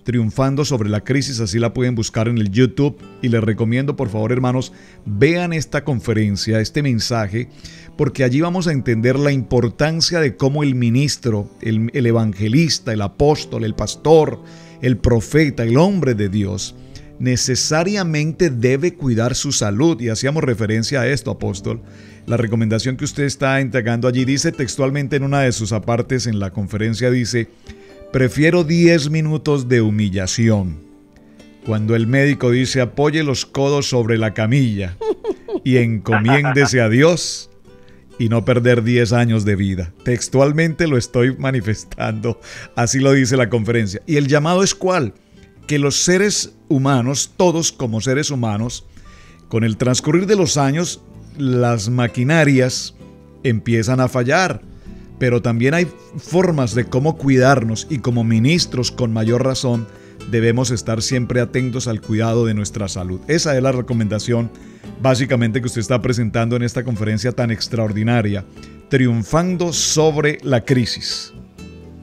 Triunfando sobre la crisis, así la pueden buscar en el YouTube, y les recomiendo, por favor, hermanos, vean esta conferencia, este mensaje, porque allí vamos a entender la importancia de cómo el ministro, el evangelista, el apóstol, el pastor, el profeta, el hombre de Dios, necesariamente debe cuidar su salud. Y hacíamos referencia a esto, apóstol. La recomendación que usted está entregando allí dice textualmente en una de sus apartes en la conferencia, dice: prefiero 10 minutos de humillación cuando el médico dice apoye los codos sobre la camilla y encomiéndese a Dios y no perder 10 años de vida. Textualmente lo estoy manifestando, así lo dice la conferencia. ¿Y el llamado es cuál? Que los seres humanos, todos como seres humanos, con el transcurrir de los años, las maquinarias empiezan a fallar, pero también hay formas de cómo cuidarnos y como ministros con mayor razón debemos estar siempre atentos al cuidado de nuestra salud. Esa es la recomendación básicamente que usted está presentando en esta conferencia tan extraordinaria, triunfando sobre la crisis.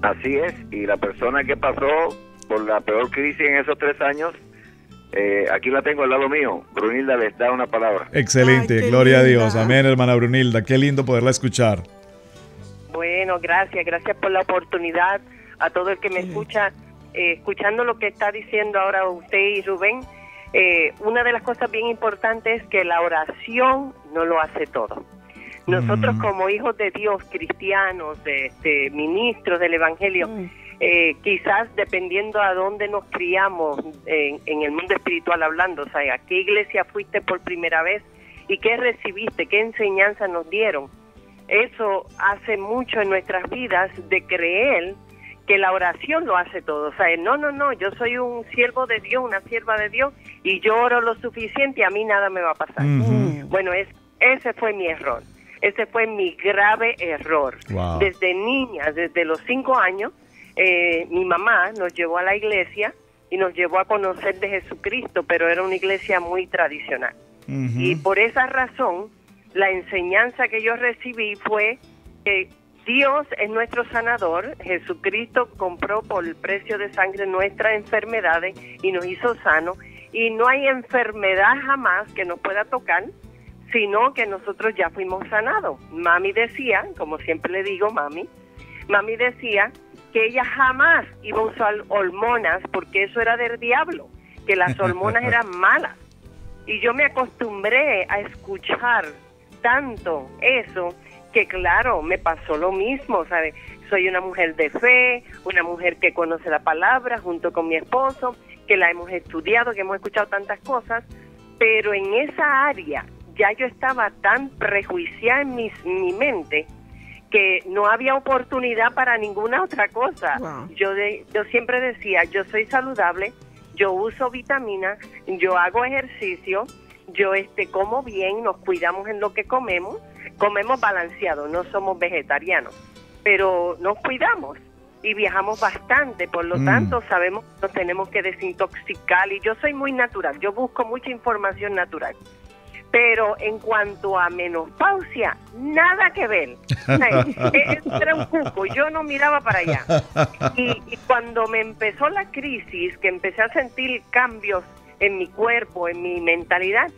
Así es, y la persona que pasó por la peor crisis en esos 3 años, aquí la tengo al lado mío. Brunilda les da una palabra. Excelente, Ay, gloria linda. a Dios. Amén, hermana Brunilda. Qué lindo poderla escuchar. Bueno, gracias por la oportunidad a todo el que me escucha. Escuchando lo que está diciendo ahora usted y Rubén, una de las cosas bien importantes es que la oración no lo hace todo. Nosotros como hijos de Dios, cristianos, ministros del Evangelio, quizás dependiendo a dónde nos criamos en el mundo espiritual hablando, o sea, ¿a qué iglesia fuiste por primera vez y qué recibiste, qué enseñanza nos dieron? Eso hace mucho en nuestras vidas de creer que la oración lo hace todo. O sea, no, yo soy un siervo de Dios, una sierva de Dios, y yo oro lo suficiente y a mí nada me va a pasar. Bueno, ese fue mi error. Ese fue mi grave error. Wow. Desde niña, desde los 5 años, mi mamá nos llevó a la iglesia y nos llevó a conocer de Jesucristo, pero era una iglesia muy tradicional. Y por esa razón, la enseñanza que yo recibí fue que Dios es nuestro sanador. Jesucristo compró por el precio de sangre nuestras enfermedades y nos hizo sanos. Y no hay enfermedad jamás que nos pueda tocar, sino que nosotros ya fuimos sanados. Mami decía, como siempre le digo, mami decía que ella jamás iba a usar hormonas porque eso era del diablo, que las hormonas eran malas. Y yo me acostumbré a escuchar tanto eso, que claro, me pasó lo mismo, ¿sabes? Soy una mujer de fe, una mujer que conoce la palabra junto con mi esposo, que la hemos estudiado, que hemos escuchado tantas cosas, pero en esa área ya yo estaba tan prejuiciada en mi mente que no había oportunidad para ninguna otra cosa. Wow. Yo siempre decía, yo soy saludable, yo uso vitaminas, yo hago ejercicio, yo como bien, nos cuidamos en lo que comemos balanceado, no somos vegetarianos, pero nos cuidamos y viajamos bastante, por lo tanto sabemos que nos tenemos que desintoxicar, y yo soy muy natural, yo busco mucha información natural, pero en cuanto a menopausia, nada que ver. Eso era un cuco, yo no miraba para allá. Y cuando me empezó la crisis, que empecé a sentir cambios en mi cuerpo, en mi mentalidad,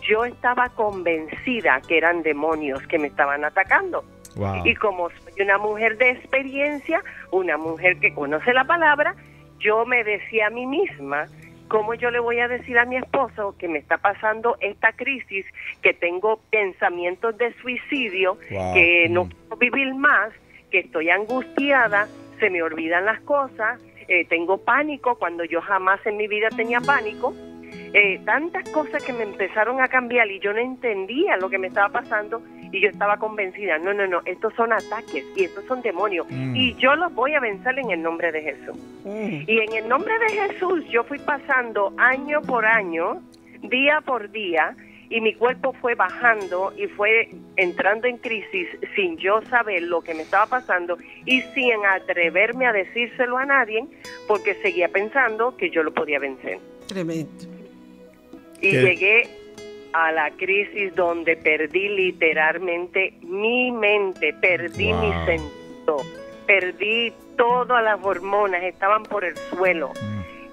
yo estaba convencida que eran demonios que me estaban atacando. Wow. Y como soy una mujer de experiencia, una mujer que conoce la palabra, yo me decía a mí misma, ¿cómo yo le voy a decir a mi esposo que me está pasando esta crisis, que tengo pensamientos de suicidio, Wow. que no quiero vivir más, que estoy angustiada, se me olvidan las cosas, tengo pánico cuando yo jamás en mi vida tenía pánico? Tantas cosas que me empezaron a cambiar y yo no entendía lo que me estaba pasando, y yo estaba convencida, no, estos son ataques y estos son demonios y yo los voy a vencer en el nombre de Jesús. Y en el nombre de Jesús yo fui pasando año por año, día por día, y mi cuerpo fue bajando y fue entrando en crisis sin yo saber lo que me estaba pasando y sin atreverme a decírselo a nadie, porque seguía pensando que yo lo podía vencer. Tremendo. Y ¿Qué? llegué a la crisis donde perdí literalmente mi mente, perdí Wow. mi sentido, perdí todas las hormonas, estaban por el suelo.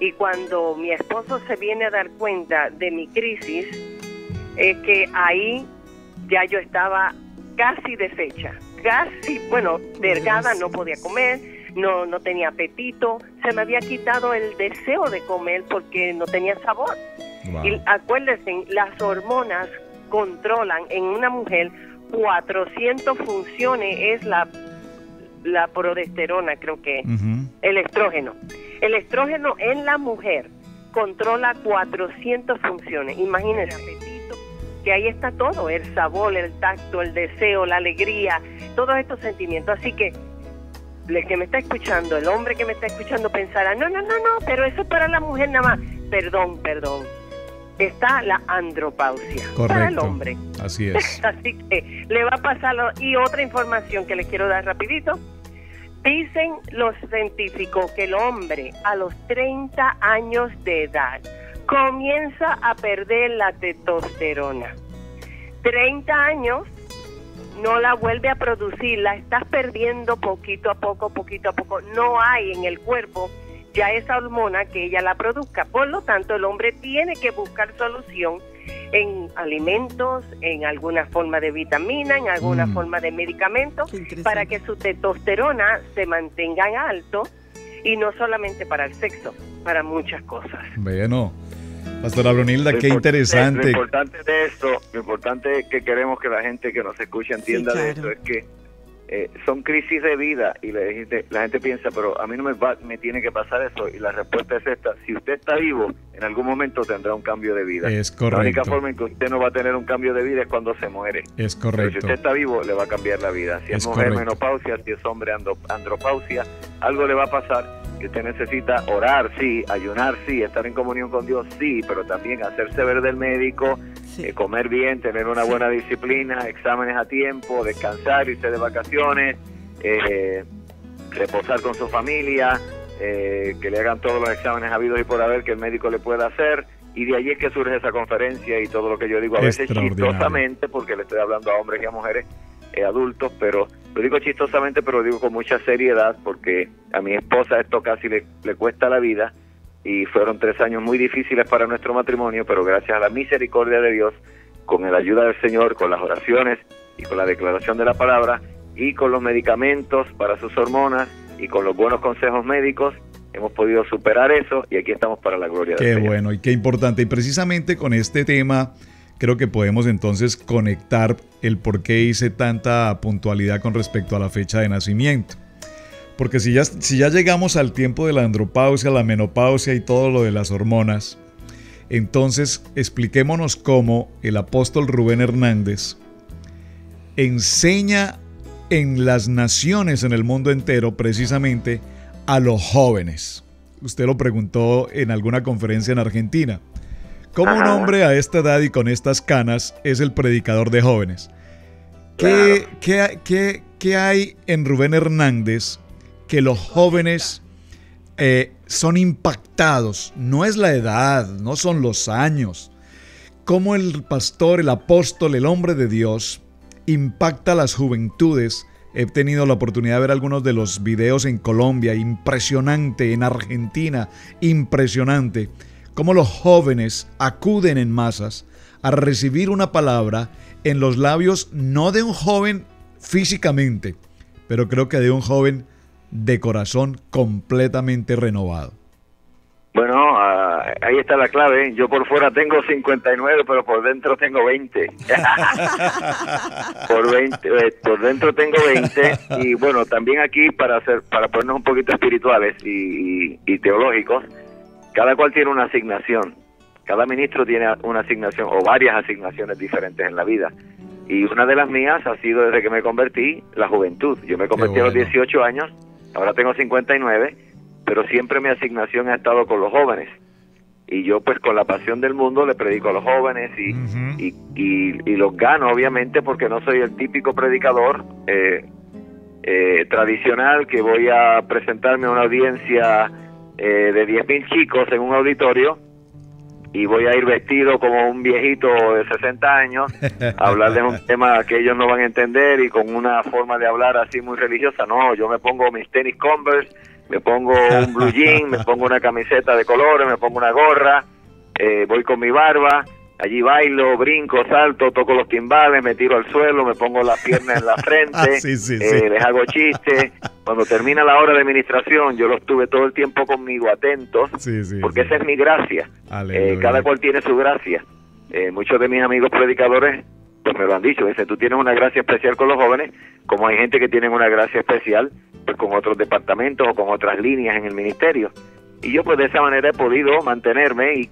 Y cuando mi esposo se viene a dar cuenta de mi crisis, es que ahí ya yo estaba casi deshecha, delgada, no podía comer, no tenía apetito, se me había quitado el deseo de comer porque no tenía sabor. Wow. Y acuérdense, las hormonas controlan en una mujer 400 funciones, es la progesterona, creo que el estrógeno. El estrógeno en la mujer controla 400 funciones. Imagínense, apetito, porque ahí está todo, el sabor, el tacto, el deseo, la alegría, todos estos sentimientos. Así que el que me está escuchando, el hombre que me está escuchando pensará, no, pero eso es para la mujer nada más. Perdón. Está la andropausia. Correcto. Para el hombre. Así es. Así que le va a pasar. Y otra información que les quiero dar rapidito. Dicen los científicos que el hombre a los 30 años de edad comienza a perder la testosterona. 30 años no la vuelve a producir, la estás perdiendo poquito a poco. No hay en el cuerpo ya esa hormona que ella la produzca. Por lo tanto, el hombre tiene que buscar solución en alimentos, en alguna forma de vitamina, en alguna forma de medicamento, para que su testosterona se mantenga en alto, y no solamente para el sexo, para muchas cosas. Bueno, Pastora Brunilda, qué interesante. Lo importante de esto, lo importante que queremos que la gente que nos escucha entienda de esto es que son crisis de vida, y la gente piensa, pero a mí no me tiene que pasar eso, y la respuesta es esta: si usted está vivo, en algún momento tendrá un cambio de vida. Es correcto. La única forma en que usted no va a tener un cambio de vida es cuando se muere. Es correcto. Pero si usted está vivo, le va a cambiar la vida. Si es mujer, menopausia; si es hombre, andropausia, algo le va a pasar, que usted necesita orar, sí, ayunar, sí, estar en comunión con Dios, sí, pero también hacerse ver del médico, comer bien, tener una buena disciplina, exámenes a tiempo, descansar, irse de vacaciones, reposar con su familia, que le hagan todos los exámenes habidos y por haber que el médico le pueda hacer, y de allí es que surge esa conferencia y todo lo que yo digo, a veces chistosamente, porque le estoy hablando a hombres y a mujeres adultos, pero lo digo chistosamente, pero lo digo con mucha seriedad, porque a mi esposa esto casi le cuesta la vida, y fueron 3 años muy difíciles para nuestro matrimonio, pero gracias a la misericordia de Dios, con la ayuda del Señor, con las oraciones y con la declaración de la palabra, y con los medicamentos para sus hormonas y con los buenos consejos médicos, hemos podido superar eso, y aquí estamos para la gloria del Señor. Qué bueno y qué importante. Y precisamente con este tema creo que podemos entonces conectar el por qué hice tanta puntualidad con respecto a la fecha de nacimiento. Porque si ya llegamos al tiempo de la andropausia, la menopausia y todo lo de las hormonas, entonces expliquémonos cómo el apóstol Rubén Hernández enseña en las naciones, en el mundo entero, precisamente a los jóvenes. Usted lo preguntó en alguna conferencia en Argentina. ¿Cómo un hombre a esta edad y con estas canas es el predicador de jóvenes? ¿Qué hay en Rubén Hernández que los jóvenes son impactados? No es la edad, no son los años. Cómo el pastor, el apóstol, el hombre de Dios impacta a las juventudes. He tenido la oportunidad de ver algunos de los videos en Colombia, impresionante, en Argentina, impresionante. Cómo los jóvenes acuden en masas a recibir una palabra en los labios, no de un joven físicamente, pero creo que de un joven de corazón completamente renovado. Bueno, ahí está la clave. Yo por fuera tengo 59, pero por dentro tengo 20. Por dentro tengo 20. Y bueno, también aquí para ponernos un poquito espirituales y teológicos, cada cual tiene una asignación. Cada ministro tiene una asignación o varias asignaciones diferentes en la vida. Y una de las mías ha sido, desde que me convertí, la juventud. Yo me convertí a los 18 años, ahora tengo 59, pero siempre mi asignación ha estado con los jóvenes. Y yo, pues, con la pasión del mundo le predico a los jóvenes y los gano, obviamente, porque no soy el típico predicador tradicional que voy a presentarme a una audiencia de 10,000 chicos en un auditorio y voy a ir vestido como un viejito de 60 años a hablar de un tema que ellos no van a entender y con una forma de hablar así muy religiosa. No, yo me pongo mis tenis Converse, me pongo un blue jean, me pongo una camiseta de colores, me pongo una gorra, voy con mi barba, allí bailo, brinco, salto, toco los timbales, me tiro al suelo, me pongo las piernas en la frente, les hago chistes. Cuando termina la hora de administración, yo los tuve todo el tiempo conmigo, atentos, porque esa es mi gracia. Cada cual tiene su gracia. Muchos de mis amigos predicadores pues me lo han dicho, dice, tú tienes una gracia especial con los jóvenes, como hay gente que tiene una gracia especial pues con otros departamentos o con otras líneas en el ministerio. Y yo pues de esa manera he podido mantenerme y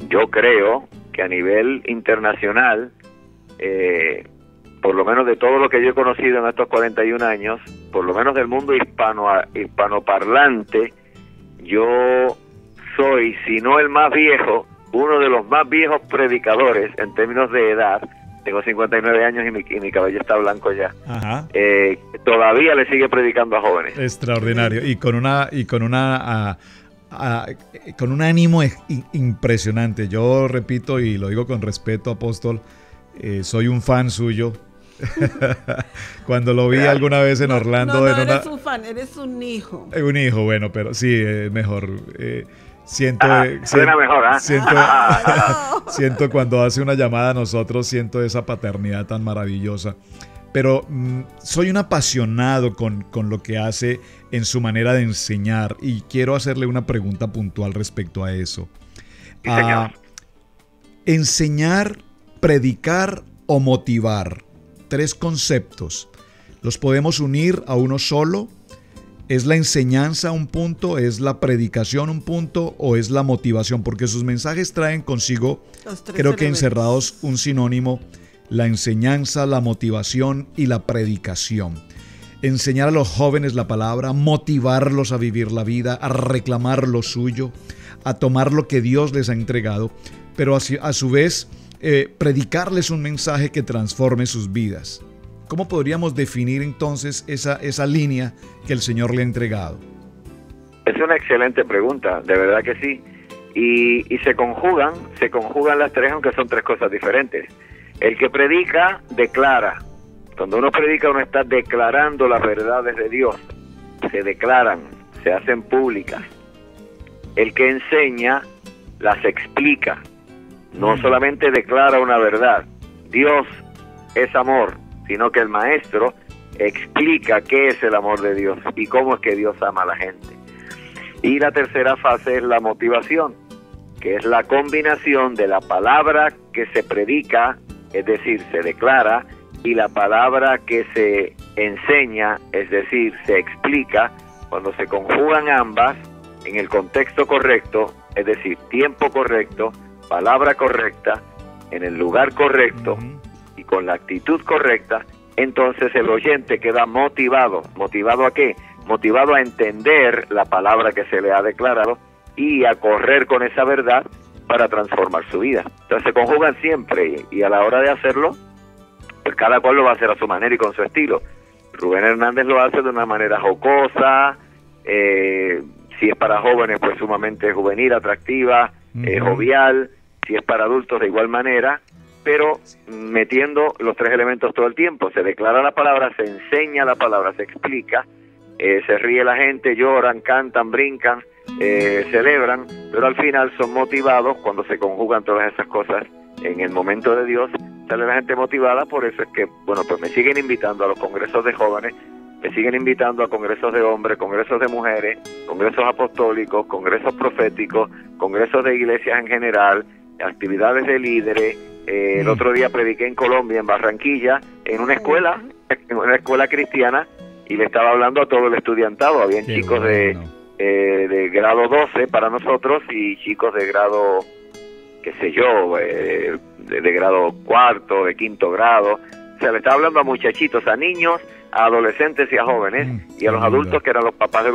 yo creo que a nivel internacional, por lo menos de todo lo que yo he conocido en estos 41 años, por lo menos del mundo hispanoparlante, yo soy, si no el más viejo, uno de los más viejos predicadores en términos de edad. Tengo 59 años y mi cabello está blanco ya. Ajá. Todavía le sigue predicando a jóvenes. Extraordinario. Y con un ánimo impresionante. Yo repito y lo digo con respeto, apóstol, soy un fan suyo. Cuando lo vi alguna vez en Orlando. No eres un fan, eres un hijo. Un hijo, bueno, pero sí, mejor. Siento mejor, siento cuando hace una llamada a nosotros, siento esa paternidad tan maravillosa. Pero soy un apasionado con lo que hace en su manera de enseñar y quiero hacerle una pregunta puntual respecto a eso. Sí, señor. Enseñar, predicar o motivar. 3 conceptos. ¿Los podemos unir a uno solo? ¿Es la enseñanza un punto? ¿Es la predicación un punto? ¿O es la motivación? Porque sus mensajes traen consigo, creo que encerrados, un sinónimo: la enseñanza, la motivación y la predicación. Enseñar a los jóvenes la palabra, motivarlos a vivir la vida, a reclamar lo suyo, a tomar lo que Dios les ha entregado, pero a su vez predicarles un mensaje que transforme sus vidas. ¿Cómo podríamos definir entonces esa línea que el Señor le ha entregado? Es una excelente pregunta, de verdad que sí. Y se conjugan las 3, aunque son 3 cosas diferentes. El que predica, declara. Cuando uno predica, uno está declarando las verdades de Dios. Se declaran, se hacen públicas. El que enseña, las explica. No solamente declara una verdad. Dios es amor, sino que el maestro explica qué es el amor de Dios y cómo es que Dios ama a la gente. Y la tercera fase es la motivación, que es la combinación de la palabra que se predica, es decir, se declara, y la palabra que se enseña, es decir, se explica. Cuando se conjugan ambas en el contexto correcto, es decir, tiempo correcto, palabra correcta, en el lugar correcto, y con la actitud correcta, entonces el oyente queda motivado. ¿Motivado a qué? Motivado a entender la palabra que se le ha declarado y a correr con esa verdad para transformar su vida. Entonces se conjugan siempre y a la hora de hacerlo, pues cada cual lo va a hacer a su manera y con su estilo. Rubén Hernández lo hace de una manera jocosa, si es para jóvenes, pues sumamente juvenil, atractiva, jovial, si es para adultos de igual manera, pero metiendo los 3 elementos todo el tiempo. Se declara la palabra, se enseña la palabra, se explica, se ríe la gente, lloran, cantan, brincan, celebran, pero al final son motivados. Cuando se conjugan todas esas cosas en el momento de Dios, sale la gente motivada. Por eso es que, bueno, pues me siguen invitando a los congresos de jóvenes, me siguen invitando a congresos de hombres, congresos de mujeres, congresos apostólicos, congresos proféticos, congresos de iglesias en general, actividades de líderes. El otro día prediqué en Colombia, en Barranquilla, en una escuela cristiana, y le estaba hablando a todo el estudiantado. Habían chicos de grado 12 para nosotros y chicos de grado, qué sé yo, de grado 4, de 5º grado. O sea, le estaba hablando a muchachitos, a niños, a adolescentes y a jóvenes, y a los adultos que eran los papás de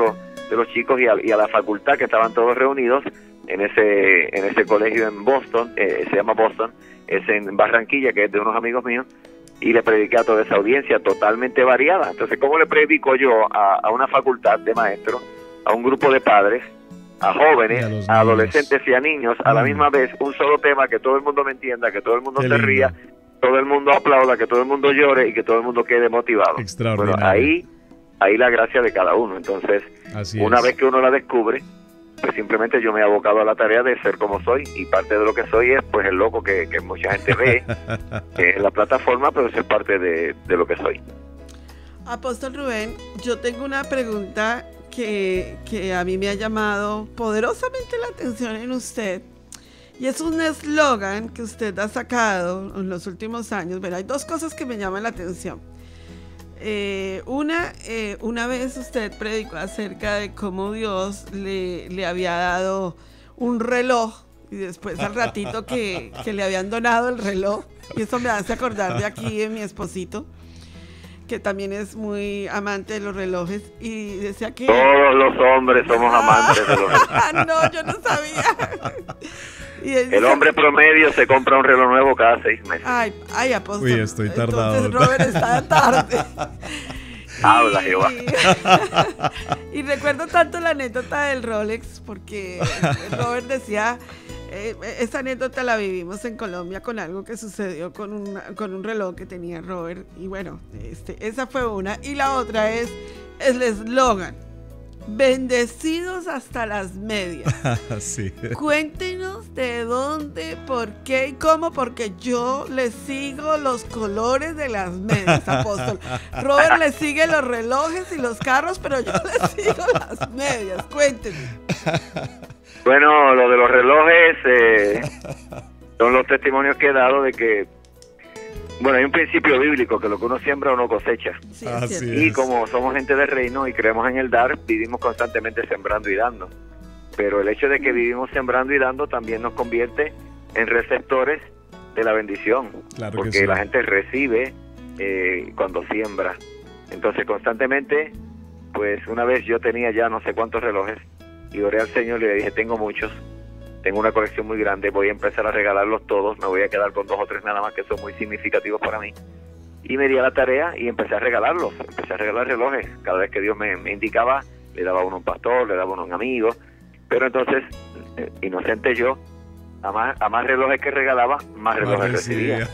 los chicos, y a la facultad, que estaban todos reunidos en ese colegio en Boston, se llama Boston, es en Barranquilla, que es de unos amigos míos, y le prediqué a toda esa audiencia totalmente variada. Entonces, ¿cómo le predico yo a una facultad de maestros, a un grupo de padres, a jóvenes, a adolescentes y a niños, a la misma vez, un solo tema, que todo el mundo me entienda, que todo el mundo se ría, todo el mundo aplauda, que todo el mundo llore y que todo el mundo quede motivado? Bueno, ahí la gracia de cada uno. Entonces, una vez que uno la descubre, pues simplemente yo me he abocado a la tarea de ser como soy, y parte de lo que soy es pues el loco que mucha gente ve en la plataforma, pero eso es parte de lo que soy. Apóstol Rubén, yo tengo una pregunta que a mí me ha llamado poderosamente la atención en usted, y es un eslogan que usted ha sacado en los últimos años. Bueno, hay 2 cosas que me llaman la atención. Una vez usted predicó acerca de cómo Dios le había dado un reloj Y después al ratito que le habían donado el reloj, y eso me hace acordar de aquí de mi esposito, que también es muy amante de los relojes, y decía que... Todos los hombres somos amantes de los relojes. No, yo no sabía. Y el hombre promedio se compra un reloj nuevo cada 6 meses. Ay, apóstol. Uy, estoy tardado. Entonces Robert está tarde. Habla, Jehová. Y recuerdo tanto la anécdota del Rolex, porque Robert decía, esa anécdota la vivimos en Colombia con algo que sucedió con un reloj que tenía Robert. Y bueno, esa fue una. Y la otra es el eslogan: bendecidos hasta las medias. Sí. Cuéntenos de dónde, por qué y cómo, porque yo le sigo los colores de las medias, apóstol. Robert le sigue los relojes y los carros, pero yo le sigo las medias. Cuéntenos. Bueno, lo de los relojes son los testimonios que he dado de que, bueno, hay un principio bíblico, que lo que uno siembra uno cosecha. Sí, Y como somos gente de reino y creemos en el dar, vivimos constantemente sembrando y dando. Pero el hecho de que vivimos sembrando y dando también nos convierte en receptores de la bendición. Claro, porque que sí. la gente recibe cuando siembra. Entonces constantemente, pues una vez yo tenía ya no sé cuántos relojes y oré al Señor y le dije, tengo muchos. Tengo una colección muy grande, voy a empezar a regalarlos todos, me voy a quedar con 2 o 3 nada más que son muy significativos para mí. Y me di a la tarea y empecé a regalarlos, empecé a regalar relojes. Cada vez que Dios me indicaba, le daba uno a un pastor, le daba uno a un amigo. Pero entonces, inocente yo, a más relojes que regalaba, más relojes recibía.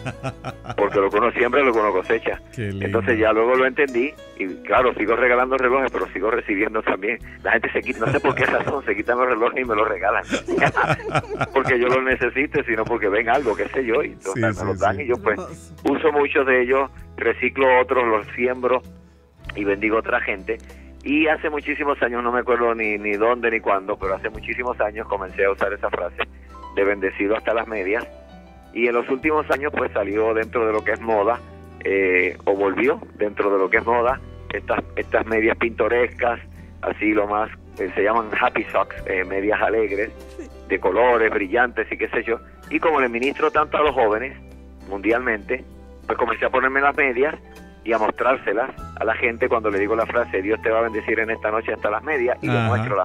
Porque lo que uno siembra es lo que uno cosecha. Entonces ya luego lo entendí y claro, sigo regalando relojes, pero sigo recibiendo también. La gente se quita, no sé por qué razón, se quitan los relojes y me los regalan. Porque yo los necesite, sino porque ven algo, qué sé yo, y entonces me los dan y yo pues uso muchos de ellos, reciclo otros, los siembro y bendigo a otra gente. Y hace muchísimos años, no me acuerdo ni dónde ni cuándo, pero hace muchísimos años comencé a usar esa frase de bendecido hasta las medias, y en los últimos años pues salió dentro de lo que es moda, o volvió dentro de lo que es moda, estas medias pintorescas, así lo más, se llaman happy socks, medias alegres, de colores brillantes y qué sé yo, y como le ministro tanto a los jóvenes mundialmente, pues comencé a ponerme las medias y a mostrárselas a la gente cuando le digo la frase, Dios te va a bendecir en esta noche hasta las medias, y le muestro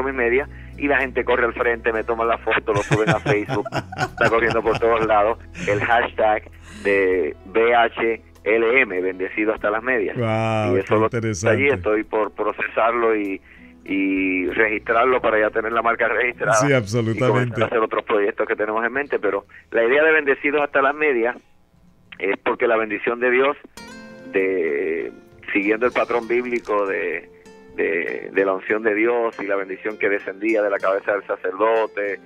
mis medias, y la gente corre al frente, me toman la foto, lo suben a Facebook, está corriendo por todos lados el hashtag de BHLM, bendecido hasta las medias. Wow, y eso lo interesante. allí, estoy por procesarlo y registrarlo para ya tener la marca registrada. Sí, absolutamente. Y comenzar a hacer otros proyectos que tenemos en mente, pero la idea de bendecidos hasta las medias es porque la bendición de Dios, siguiendo el patrón bíblico de la unción de Dios y la bendición que descendía de la cabeza del sacerdote,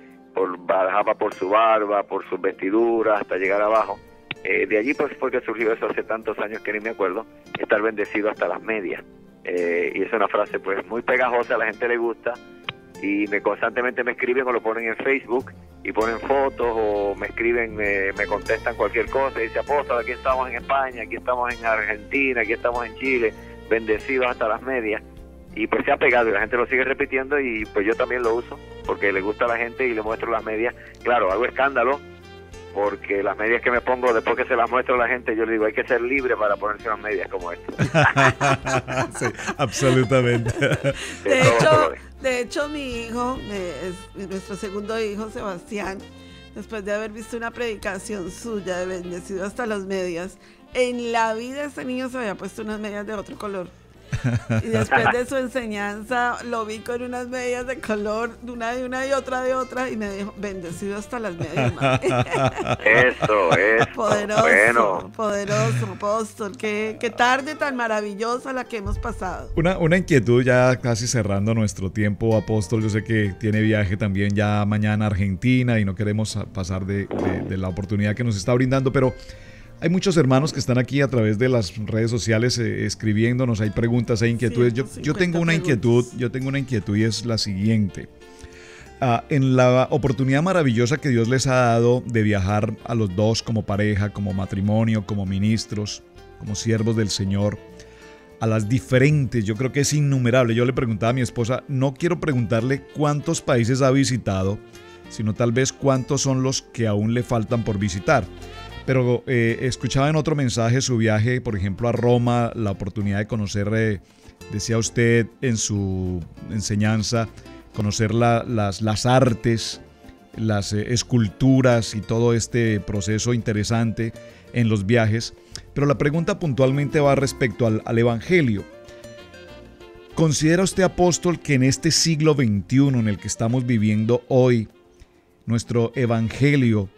bajaba por su barba, por sus vestiduras, hasta llegar abajo. De allí pues fue que surgió eso hace tantos años que ni me acuerdo, estar bendecido hasta las medias. Y es una frase pues muy pegajosa, a la gente le gusta, y constantemente me escriben o lo ponen en Facebook y ponen fotos o me escriben, me contestan cualquier cosa y dice, apóstol, aquí estamos en España, aquí estamos en Argentina, aquí estamos en Chile, bendecidos hasta las medias. Y pues se ha pegado y la gente lo sigue repitiendo, y pues yo también lo uso porque le gusta a la gente y le muestro las medias. Claro, hago escándalo porque las medias que me pongo, después que se las muestro a la gente, yo le digo, hay que ser libre para ponerse unas medias como esta. Sí, absolutamente. De hecho, mi hijo, nuestro segundo hijo, Sebastián, después de haber visto una predicación suya de bendecido hasta las medias, en la vida este niño se había puesto unas medias de otro color. Y después de su enseñanza lo vi con unas medias de color, de una y otra, y me dijo, bendecido hasta las medias, mami. Eso es poderoso, apóstol. Qué tarde tan maravillosa la que hemos pasado. Una inquietud ya casi cerrando nuestro tiempo, apóstol. Yo sé que tiene viaje también ya mañana a Argentina y no queremos pasar de la oportunidad que nos está brindando, pero hay muchos hermanos que están aquí a través de las redes sociales escribiéndonos, hay preguntas, hay inquietudes. Yo tengo una inquietud y es la siguiente. En la oportunidad maravillosa que Dios les ha dado de viajar a los dos como pareja, como matrimonio, como ministros, como siervos del Señor, a las diferentes, yo creo que es innumerable. Yo le preguntaba a mi esposa, no quiero preguntarle cuántos países ha visitado, sino tal vez cuántos son los que aún le faltan por visitar. Pero escuchaba en otro mensaje su viaje, por ejemplo, a Roma, la oportunidad de conocer, decía usted en su enseñanza, conocer las artes, las esculturas y todo este proceso interesante en los viajes. Pero la pregunta puntualmente va respecto al Evangelio. ¿Considera usted, apóstol, que en este siglo XXI en el que estamos viviendo hoy, nuestro Evangelio,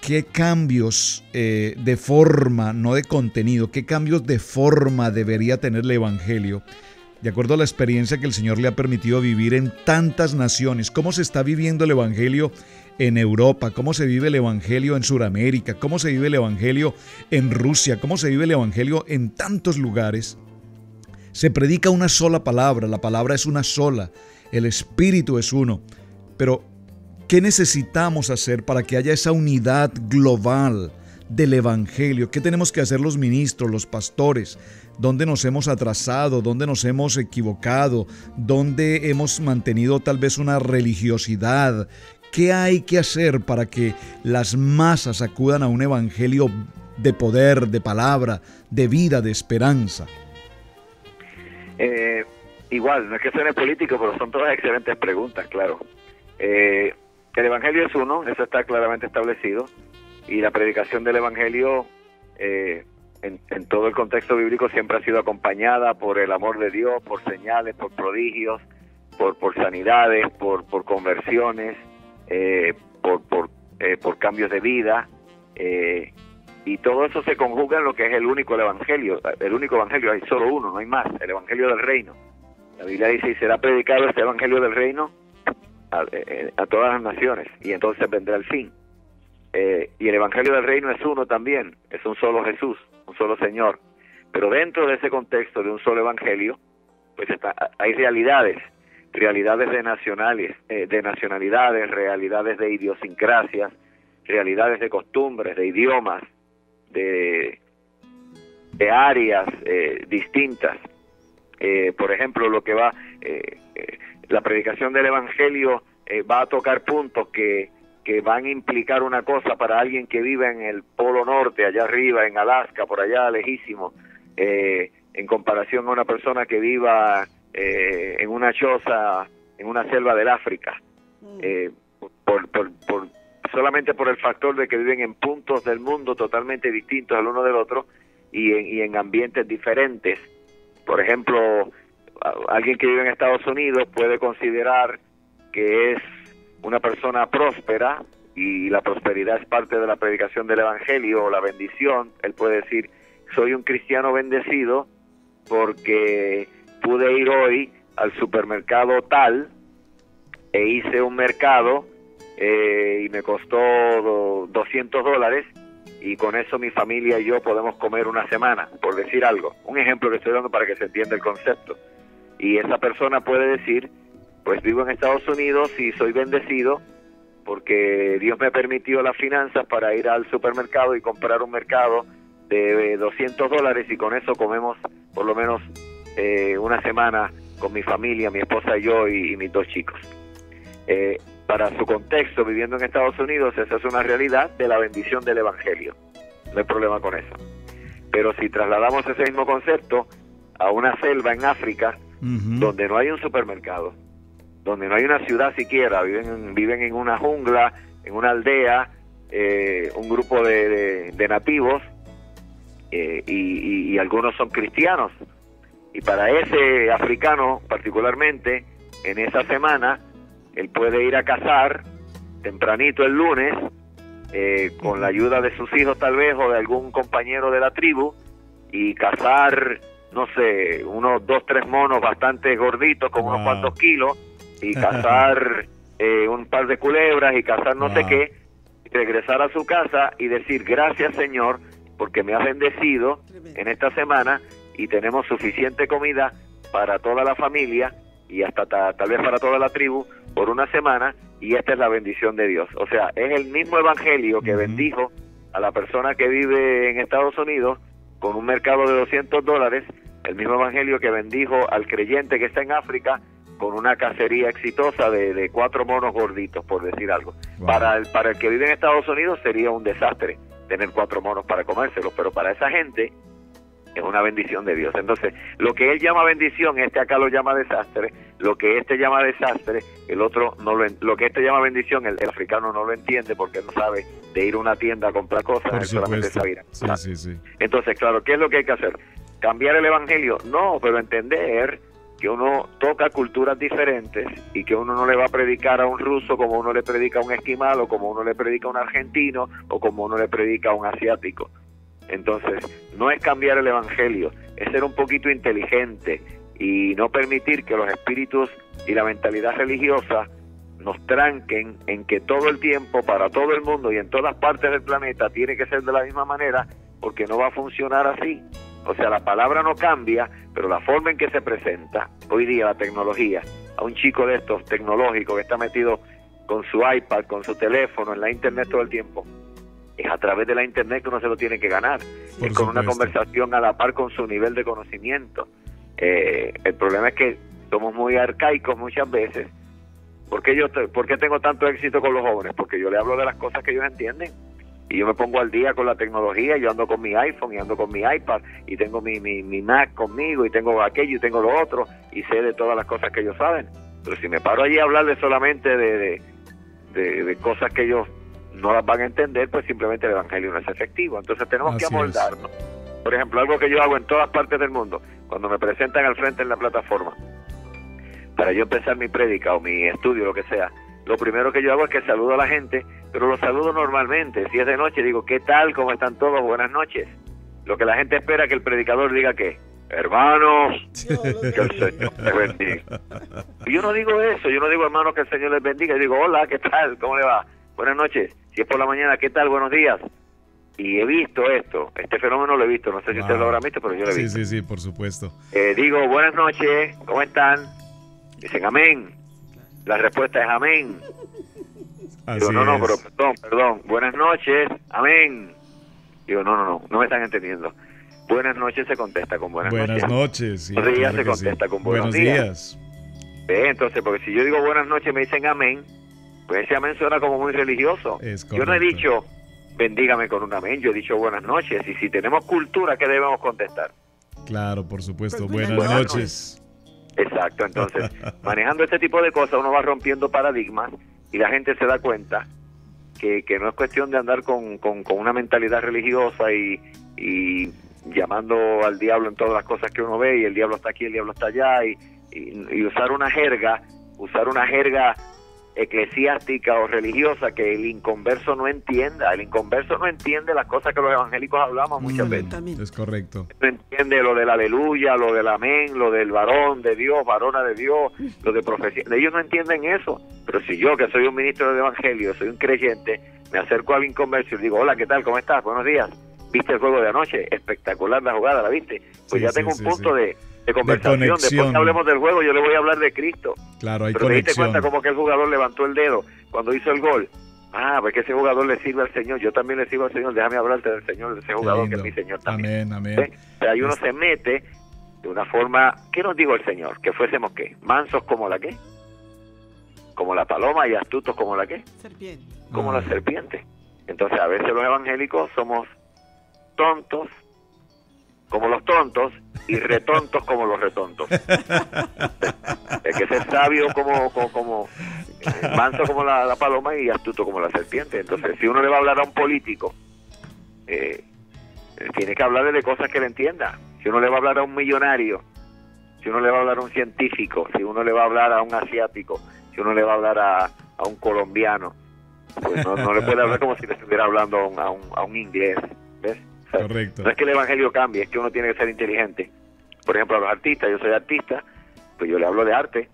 qué cambios de forma, no de contenido, qué cambios de forma debería tener el Evangelio, de acuerdo a la experiencia que el Señor le ha permitido vivir en tantas naciones? ¿Cómo se está viviendo el Evangelio en Europa? ¿Cómo se vive el Evangelio en Sudamérica? ¿Cómo se vive el Evangelio en Rusia? ¿Cómo se vive el Evangelio en tantos lugares? Se predica una sola palabra, la palabra es una sola, el Espíritu es uno, pero ¿qué necesitamos hacer para que haya esa unidad global del Evangelio? ¿Qué tenemos que hacer los ministros, los pastores? ¿Dónde nos hemos atrasado? ¿Dónde nos hemos equivocado? ¿Dónde hemos mantenido tal vez una religiosidad? ¿Qué hay que hacer para que las masas acudan a un Evangelio de poder, de palabra, de vida, de esperanza? Igual, no es que suene político, pero son todas excelentes preguntas, claro. El Evangelio es uno, eso está claramente establecido, y la predicación del Evangelio en todo el contexto bíblico siempre ha sido acompañada por el amor de Dios, por señales, por prodigios, por sanidades, por conversiones, por cambios de vida, y todo eso se conjuga en lo que es el único Evangelio. El único Evangelio, hay solo uno, no hay más, el Evangelio del Reino. La Biblia dice, y será predicado este Evangelio del Reino a todas las naciones, y entonces vendrá el fin. Y el Evangelio del Reino es uno también, es un solo Jesús, un solo Señor. Pero dentro de ese contexto de un solo Evangelio, pues hay realidades de nacionalidades, realidades de idiosincrasias, realidades de costumbres, de idiomas, de áreas distintas. Por ejemplo, lo que la predicación del Evangelio va a tocar puntos que van a implicar una cosa para alguien que vive en el Polo Norte, allá arriba, en Alaska, por allá lejísimo, en comparación a una persona que viva en una choza, en una selva del África, solamente por el factor de que viven en puntos del mundo totalmente distintos el uno del otro y en ambientes diferentes. Por ejemplo, alguien que vive en Estados Unidos puede considerar que es una persona próspera, y la prosperidad es parte de la predicación del Evangelio o la bendición. Él puede decir, soy un cristiano bendecido porque pude ir hoy al supermercado tal e hice un mercado y me costó $200, y con eso mi familia y yo podemos comer una semana, por decir algo. Un ejemplo que estoy dando para que se entienda el concepto. Y esa persona puede decir, pues vivo en Estados Unidos y soy bendecido porque Dios me permitió las finanzas para ir al supermercado y comprar un mercado de $200, y con eso comemos por lo menos una semana con mi familia, mi esposa y yo y mis dos chicos. Para su contexto, viviendo en Estados Unidos, esa es una realidad de la bendición del Evangelio. No hay problema con eso. Pero si trasladamos ese mismo concepto a una selva en África, donde no hay un supermercado, donde no hay una ciudad siquiera, viven en una jungla, en una aldea, un grupo de nativos, y algunos son cristianos. Y para ese africano particularmente, en esa semana, él puede ir a cazar tempranito el lunes, con la ayuda de sus hijos tal vez, o de algún compañero de la tribu, y cazar, no sé, unos 2-3 monos bastante gorditos con unos cuantos kilos, y cazar un par de culebras, y cazar no sé qué, y regresar a su casa y decir, gracias Señor, porque me has bendecido en esta semana, y tenemos suficiente comida para toda la familia, y hasta tal vez para toda la tribu, por una semana, y esta es la bendición de Dios. O sea, es el mismo Evangelio que bendijo a la persona que vive en Estados Unidos con un mercado de $200, el mismo Evangelio que bendijo al creyente que está en África con una cacería exitosa de 4 monos gorditos, por decir algo. Wow. Para el que vive en Estados Unidos sería un desastre tener 4 monos para comérselos, pero para esa gente es una bendición de Dios. Entonces, lo que él llama bendición, acá lo llama desastre. Lo que llama desastre, el otro no lo que llama bendición, el africano no lo entiende porque no sabe de ir a una tienda a comprar cosas. Por él solamente sabe ir a comprar. Sí. Entonces, claro, ¿qué es lo que hay que hacer? ¿Cambiar el evangelio? No, pero entender que uno toca culturas diferentes y que uno no le va a predicar a un ruso como uno le predica a un esquimal, o como uno le predica a un argentino, o como uno le predica a un asiático. Entonces, no es cambiar el evangelio, es ser un poquito inteligente y no permitir que los espíritus y la mentalidad religiosa nos tranquen en que todo el tiempo, para todo el mundo y en todas partes del planeta, tiene que ser de la misma manera, porque no va a funcionar así. O sea, la palabra no cambia, pero la forma en que se presenta hoy día la tecnología a un chico de estos tecnológicos que está metido con su iPad, con su teléfono, en la internet todo el tiempo, es a través de la internet que uno se lo tiene que ganar, Por con una supuesto. conversación a la par con su nivel de conocimiento. El problema es que somos muy arcaicos muchas veces. ¿Por qué tengo tanto éxito con los jóvenes? Porque yo le hablo de las cosas que ellos entienden. Y yo me pongo al día con la tecnología, yo ando con mi iPhone y ando con mi iPad y tengo mi Mac conmigo y tengo aquello y tengo lo otro y sé de todas las cosas que ellos saben. Pero si me paro allí a hablarles solamente de cosas que ellos no las van a entender, pues simplemente el evangelio no es efectivo. Entonces tenemos que Así amoldarnos. Por ejemplo, algo que yo hago en todas partes del mundo, cuando me presentan al frente en la plataforma, para yo empezar mi prédica o mi estudio, lo que sea, lo primero que yo hago es que saludo a la gente, pero lo saludo normalmente. Si es de noche, digo, ¿qué tal? ¿Cómo están todos? Buenas noches. Lo que la gente espera que el predicador diga que, hermanos, que el Señor les bendiga. Y yo no digo eso, yo no digo, hermanos, que el Señor les bendiga. Yo digo, hola, ¿qué tal? ¿Cómo le va? Buenas noches. Si es por la mañana, ¿qué tal? Buenos días. Y he visto este fenómeno lo he visto, no sé si ustedes lo habrán visto, pero yo lo he visto. Sí, por supuesto. Digo, buenas noches, ¿cómo están? Dicen amén. La respuesta es amén. Digo, no, pero perdón, buenas noches, amén. Digo, no me están entendiendo. Buenas noches se contesta con buenas noches. Buenas noches. Sí, Buenos días claro se contesta con buenos buenos días. Entonces, porque si yo digo buenas noches me dicen amén, pues ese amén suena como muy religioso. Es Yo no he correcto. dicho bendígame con un amén, yo he dicho buenas noches. Y si tenemos cultura, ¿qué debemos contestar? Claro, por supuesto. Pues Buenas buenas noches. Exacto, entonces, manejando este tipo de cosas uno va rompiendo paradigmas y la gente se da cuenta que no es cuestión de andar con una mentalidad religiosa y llamando al diablo en todas las cosas que uno ve, y el diablo está aquí, el diablo está allá, y usar una jerga eclesiástica o religiosa que el inconverso no entienda. El inconverso no entiende las cosas que los evangélicos hablamos muchas veces. Exactamente. Es correcto. No entiende lo del aleluya, lo del amén, lo del varón de Dios, varona de Dios, lo de profecía. Ellos no entienden eso. Pero si yo, que soy un ministro del evangelio, soy un creyente, me acerco al inconverso y le digo, hola, ¿qué tal? ¿Cómo estás? Buenos días. ¿Viste el juego de anoche? Espectacular la jugada, ¿la viste? Pues Sí, ya sí, tengo un sí, punto sí. de conversación. conexión. Después que hablemos del juego, yo le voy a hablar de Cristo. Claro, hay Pero te diste conexión. cuenta como que el jugador levantó el dedo cuando hizo el gol. Pues que ese jugador le sirve al Señor. Yo también le sirvo al Señor. Déjame hablarte del Señor, de ese Qué jugador que lindo. es mi Señor también. Amén. ¿Ves? O sea, ahí uno se mete de una forma, ¿qué nos dijo el Señor? Que fuésemos ¿qué? Mansos como la ¿qué? Como la paloma, y astutos como la ¿qué? Serpiente. Como la serpiente. Entonces a veces los evangélicos somos tontos como los tontos y retontos como los retontos. Hay que ser sabio como manso como la paloma y astuto como la serpiente. Entonces, si uno le va a hablar a un político, tiene que hablarle de cosas que le entienda. Si uno le va a hablar a un millonario, si uno le va a hablar a un científico, si uno le va a hablar a un asiático, si uno le va a hablar a un colombiano, pues no le puede hablar como si le estuviera hablando a un inglés, ¿ves? O sea, Correcto. no es que el evangelio cambie, es que uno tiene que ser inteligente. Por ejemplo, a los artistas, yo soy artista, pues yo le hablo de arte,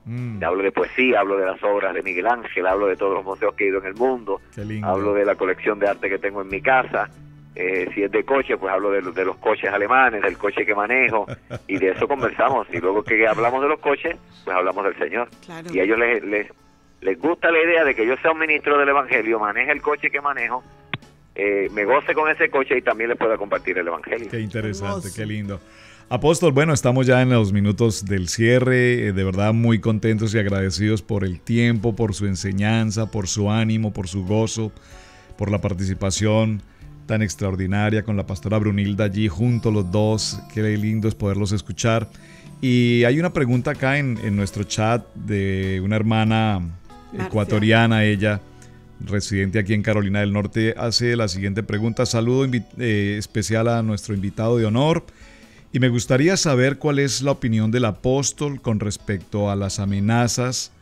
le hablo de poesía, hablo de las obras de Miguel Ángel, hablo de todos los museos que he ido en el mundo, Qué lindo. hablo de la colección de arte que tengo en mi casa. Si es de coche, pues hablo de los coches alemanes, del coche que manejo, y de eso conversamos. Y luego que hablamos de los coches, pues hablamos del Señor. Claro. Y a ellos les gusta la idea de que yo sea un ministro del evangelio, maneje el coche que manejo, me goce con ese coche y también les pueda compartir el evangelio. Qué interesante, Hermoso. qué lindo. Apóstol, bueno, estamos ya en los minutos del cierre, de verdad muy contentos y agradecidos por el tiempo, por su enseñanza, por su ánimo, por su gozo, por la participación tan extraordinaria con la pastora Brunilda allí juntos los dos. Qué lindo es poderlos escuchar. Y hay una pregunta acá en nuestro chat de una hermana ecuatoriana, ella, residente aquí en Carolina del Norte, hace la siguiente pregunta. Saludo especial a nuestro invitado de honor y me gustaría saber cuál es la opinión del apóstol con respecto a las amenazas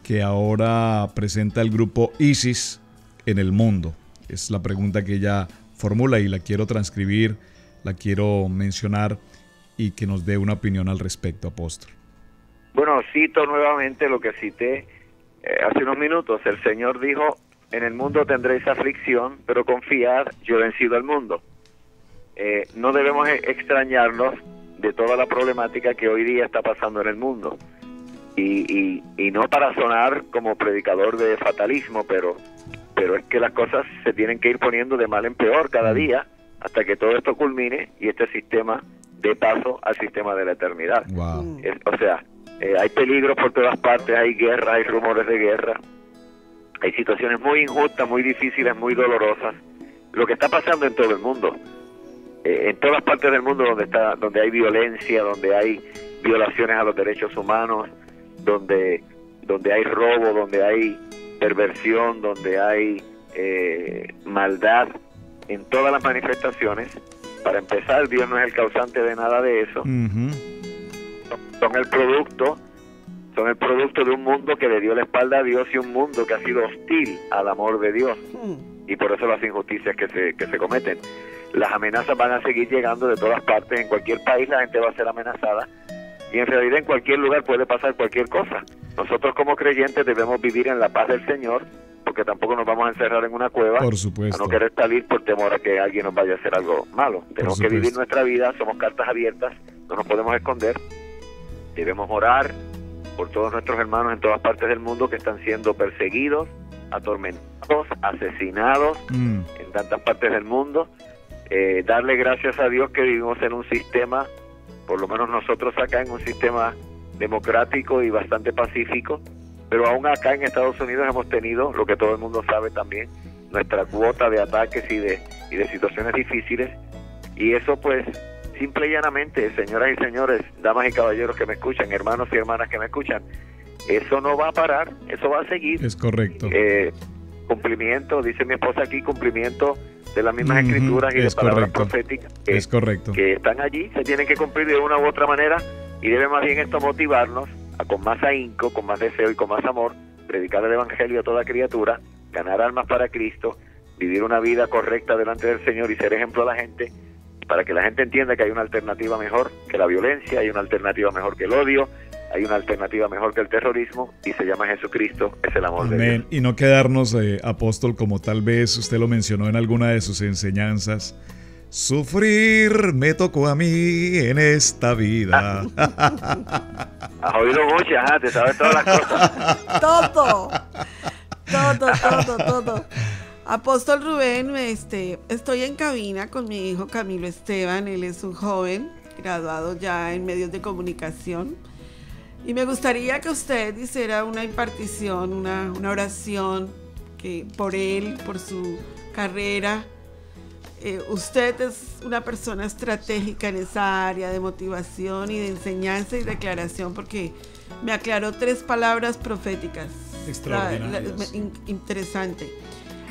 que ahora presenta el grupo ISIS en el mundo. Es la pregunta que ella formula y la quiero transcribir, la quiero mencionar y que nos dé una opinión al respecto, apóstol. Bueno, cito nuevamente lo que cité hace unos minutos. El Señor dijo: en el mundo tendréis aflicción, pero confiad, yo he vencido al mundo. No debemos extrañarnos de toda la problemática que hoy día está pasando en el mundo. Y no para sonar como predicador de fatalismo, pero es que las cosas se tienen que ir poniendo de mal en peor cada día hasta que todo esto culmine y este sistema dé paso al sistema de la eternidad. Wow. Hay peligros por todas partes, hay guerra, hay rumores de guerra, hay situaciones muy injustas, muy difíciles, muy dolorosas. Lo que está pasando en todo el mundo, en todas partes del mundo donde hay violencia, donde hay violaciones a los derechos humanos, donde hay robo, donde hay perversión, donde hay maldad, en todas las manifestaciones. Para empezar, Dios no es el causante de nada de eso. Uh-huh. Son el producto de un mundo que le dio la espalda a Dios y un mundo que ha sido hostil al amor de Dios. Y por eso las injusticias que se cometen. Las amenazas van a seguir llegando de todas partes. En cualquier país la gente va a ser amenazada. Y en realidad en cualquier lugar puede pasar cualquier cosa. Nosotros como creyentes debemos vivir en la paz del Señor, porque tampoco nos vamos a encerrar en una cueva, por supuesto, a no querer salir por temor a que alguien nos vaya a hacer algo malo. Tenemos que vivir nuestra vida, somos cartas abiertas, no nos podemos esconder. Debemos orar por todos nuestros hermanos en todas partes del mundo que están siendo perseguidos, atormentados, asesinados en tantas partes del mundo. Darle gracias a Dios que vivimos en un sistema, por lo menos nosotros acá, en un sistema democrático y bastante pacífico, pero aún acá en Estados Unidos hemos tenido, lo que todo el mundo sabe también, nuestra cuota de ataques y de situaciones difíciles, y eso pues simple y llanamente, señoras y señores, damas y caballeros que me escuchan, hermanos y hermanas que me escuchan, eso no va a parar, eso va a seguir. Es correcto. Cumplimiento, dice mi esposa aquí, cumplimiento de las mismas escrituras y de palabras proféticas es correcto, que están allí, se tienen que cumplir de una u otra manera, y debe más bien esto motivarnos a con más ahínco, con más deseo y con más amor, predicar el evangelio a toda criatura, ganar almas para Cristo, vivir una vida correcta delante del Señor y ser ejemplo a la gente, para que la gente entienda que hay una alternativa mejor que la violencia, hay una alternativa mejor que el odio, hay una alternativa mejor que el terrorismo, y se llama Jesucristo, es el amor de Dios. Y no quedarnos, apóstol, como tal vez usted lo mencionó en alguna de sus enseñanzas: sufrir me tocó a mí en esta vida. Has oído muchas, te sabes todas las cosas. Todo. Apóstol Rubén, estoy en cabina con mi hijo Camilo Esteban. Él es un joven graduado ya en medios de comunicación, y me gustaría que usted hiciera una impartición, una oración por él, por su carrera. Usted es una persona estratégica en esa área de motivación y de enseñanza y declaración, porque me aclaró 3 palabras proféticas. Extraordinarias. Interesante.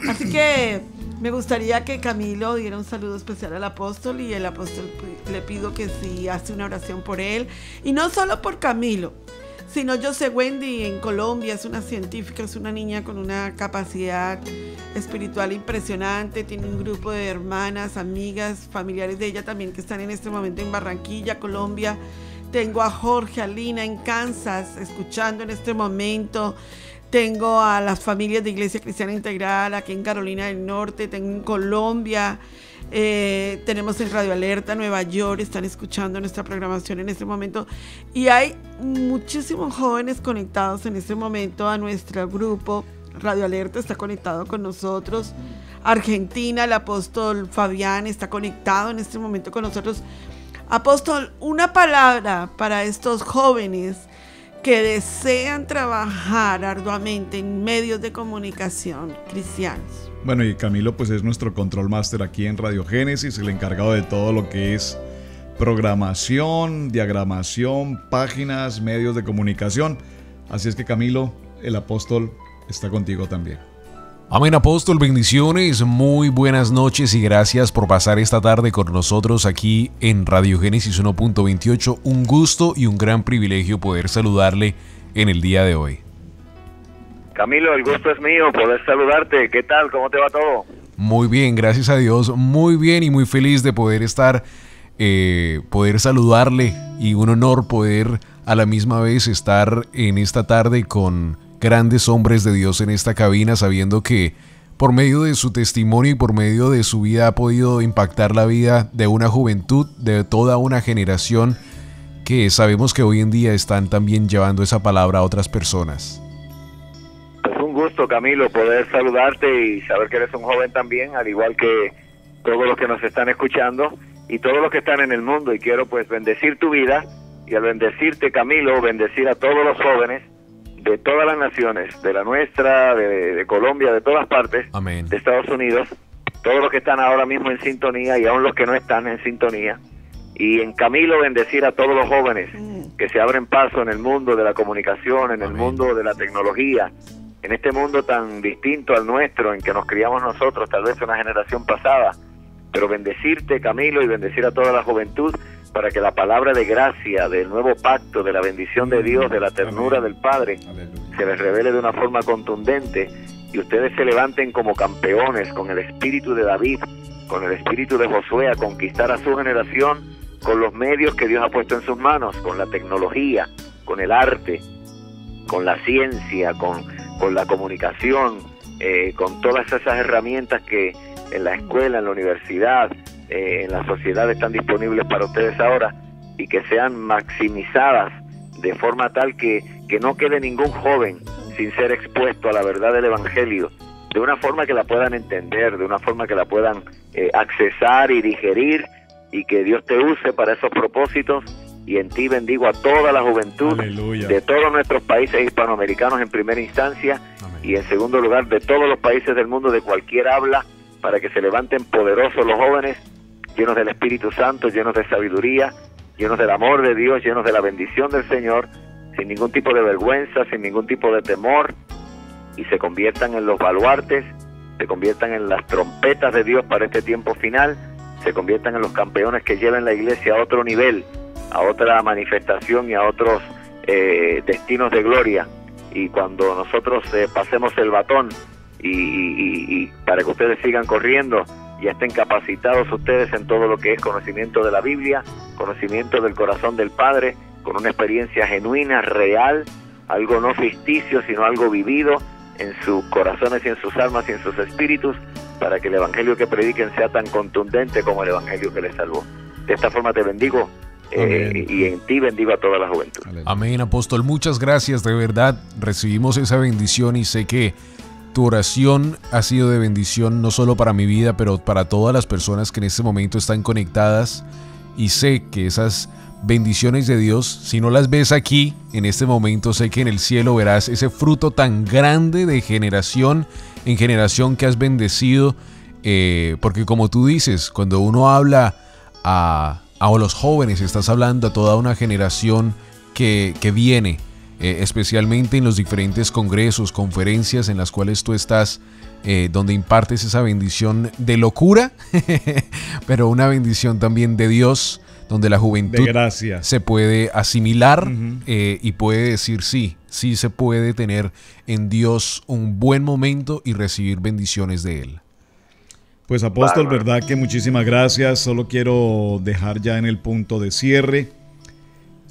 Así que me gustaría que Camilo diera un saludo especial al apóstol, y el apóstol le pido que si hace una oración por él, y no solo por Camilo, sino yo sé, Wendy en Colombia es una científica, es una niña con una capacidad espiritual impresionante, tiene un grupo de hermanas, amigas, familiares de ella también que están en este momento en Barranquilla, Colombia. Tengo a Jorge, a Lina en Kansas escuchando en este momento. Tengo a las familias de Iglesia Cristiana Integral aquí en Carolina del Norte, tengo en Colombia, tenemos en Radio Alerta Nueva York, están escuchando nuestra programación en este momento, y hay muchísimos jóvenes conectados en este momento a nuestro grupo. Radio Alerta está conectado con nosotros, Argentina, el apóstol Fabián está conectado en este momento con nosotros. Apóstol, una palabra para estos jóvenes que desean trabajar arduamente en medios de comunicación cristianos. Bueno, y Camilo pues es nuestro control master aquí en Radio Génesis, el encargado de todo lo que es programación, diagramación, páginas, medios de comunicación. Así es que Camilo, el apóstol, está contigo también. Amén, apóstol, bendiciones, muy buenas noches y gracias por pasar esta tarde con nosotros aquí en Radio Génesis 1.28. Un gusto y un gran privilegio poder saludarle en el día de hoy. Camilo, el gusto es mío poder saludarte. ¿Qué tal? ¿Cómo te va todo? Muy bien, gracias a Dios, muy bien y muy feliz de poder estar, poder saludarle, y un honor poder a la misma vez estar en esta tarde con grandes hombres de Dios en esta cabina, sabiendo que por medio de su testimonio y por medio de su vida ha podido impactar la vida de una juventud, de toda una generación que sabemos que hoy en día están también llevando esa palabra a otras personas. Es un gusto, Camilo, poder saludarte y saber que eres un joven también, al igual que todos los que nos están escuchando y todos los que están en el mundo. Y quiero pues bendecir tu vida, y al bendecirte, Camilo, bendecir a todos los jóvenes de todas las naciones, de la nuestra, de Colombia, de todas partes, Amén, de Estados Unidos, todos los que están ahora mismo en sintonía y aún los que no están en sintonía. Y en Camilo bendecir a todos los jóvenes que se abren paso en el mundo de la comunicación, en el Amén, mundo de la tecnología, en este mundo tan distinto al nuestro en que nos criamos nosotros, tal vez una generación pasada. Pero bendecirte, Camilo, y bendecir a toda la juventud para que la palabra de gracia, del nuevo pacto, de la bendición de Dios, de la ternura del Padre, se les revele de una forma contundente y ustedes se levanten como campeones con el espíritu de David, con el espíritu de Josué, a conquistar a su generación con los medios que Dios ha puesto en sus manos, con la tecnología, con el arte, con la ciencia, con la comunicación, con todas esas herramientas que en la escuela, en la universidad, en la sociedad están disponibles para ustedes ahora, y que sean maximizadas de forma tal que no quede ningún joven sin ser expuesto a la verdad del Evangelio, de una forma que la puedan entender, de una forma que la puedan accesar y digerir, y que Dios te use para esos propósitos. Y en ti bendigo a toda la juventud, aleluya, de todos nuestros países hispanoamericanos en primera instancia, amén, y en segundo lugar de todos los países del mundo de cualquier habla, para que se levanten poderosos los jóvenes, llenos del Espíritu Santo, llenos de sabiduría, llenos del amor de Dios, llenos de la bendición del Señor, sin ningún tipo de vergüenza, sin ningún tipo de temor, y se conviertan en los baluartes, se conviertan en las trompetas de Dios para este tiempo final, se conviertan en los campeones que lleven la iglesia a otro nivel, a otra manifestación y a otros destinos de gloria. Y cuando nosotros pasemos el batón y para que ustedes sigan corriendo y estén capacitados ustedes en todo lo que es conocimiento de la Biblia, conocimiento del corazón del Padre, con una experiencia genuina, real, algo no ficticio, sino algo vivido en sus corazones y en sus almas y en sus espíritus, para que el evangelio que prediquen sea tan contundente como el evangelio que les salvó. De esta forma te bendigo, y en ti bendigo a toda la juventud. Amén, apóstol, muchas gracias, de verdad recibimos esa bendición, y sé que tu oración ha sido de bendición no solo para mi vida, pero para todas las personas que en este momento están conectadas, y sé que esas bendiciones de Dios, si no las ves aquí en este momento, sé que en el cielo verás ese fruto tan grande de generación en generación que has bendecido, porque como tú dices, cuando uno habla a los jóvenes, estás hablando a toda una generación que viene, especialmente en los diferentes congresos, conferencias en las cuales tú estás, donde impartes esa bendición de locura, pero una bendición también de Dios, donde la juventud se puede asimilar, y puede decir sí se puede tener en Dios un buen momento y recibir bendiciones de Él. Pues apóstol, verdad que muchísimas gracias. Solo quiero dejar ya en el punto de cierre.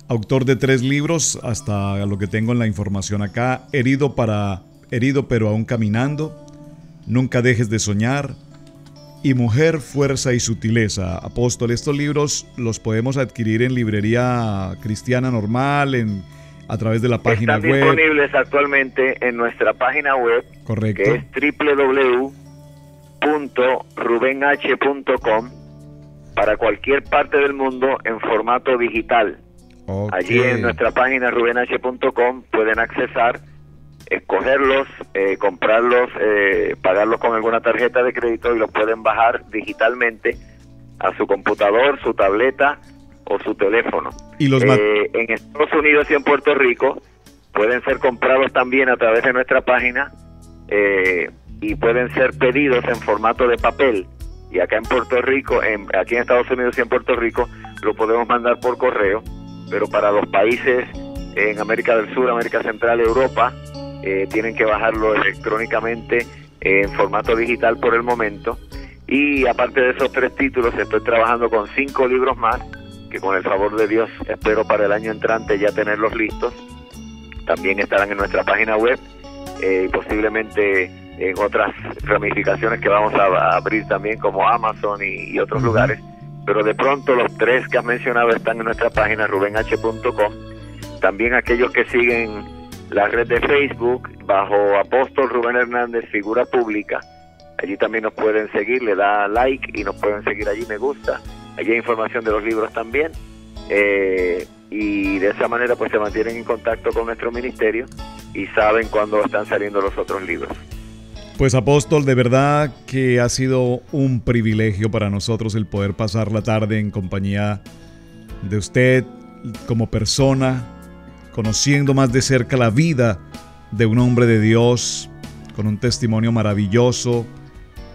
Autor de 3 libros, hasta lo que tengo en la información acá: Herido pero aún caminando, Nunca dejes de soñar, y Mujer, Fuerza y Sutileza. Apóstol, estos libros los podemos adquirir en librería cristiana normal, a través de la página web. Están disponibles actualmente en nuestra página web, correcto, que es www.rubenh.com, para cualquier parte del mundo en formato digital. Okay. Allí en nuestra página rubenh.com pueden accesar, escogerlos, comprarlos, pagarlos con alguna tarjeta de crédito y los pueden bajar digitalmente a su computador, su tableta o su teléfono. Y los en Estados Unidos y en Puerto Rico pueden ser comprados también a través de nuestra página y pueden ser pedidos en formato de papel. Y acá en Puerto Rico, aquí en Estados Unidos y en Puerto Rico, lo podemos mandar por correo. Pero para los países en América del Sur, América Central, Europa, tienen que bajarlo electrónicamente en formato digital por el momento. Y aparte de esos 3 títulos, estoy trabajando con 5 libros más, que con el favor de Dios espero para el año entrante ya tenerlos listos. También estarán en nuestra página web y posiblemente en otras ramificaciones que vamos a abrir también, como Amazon y otros lugares. Pero de pronto los 3 que has mencionado están en nuestra página rubenh.com. También aquellos que siguen la red de Facebook bajo Apóstol Rubén Hernández, figura pública, allí también nos pueden seguir, le da like y nos pueden seguir allí, me gusta. Allí hay información de los libros también, y de esa manera pues se mantienen en contacto con nuestro ministerio y saben cuándo están saliendo los otros libros. Pues apóstol, de verdad que ha sido un privilegio para nosotros el poder pasar la tarde en compañía de usted como persona, conociendo más de cerca la vida de un hombre de Dios, con un testimonio maravilloso.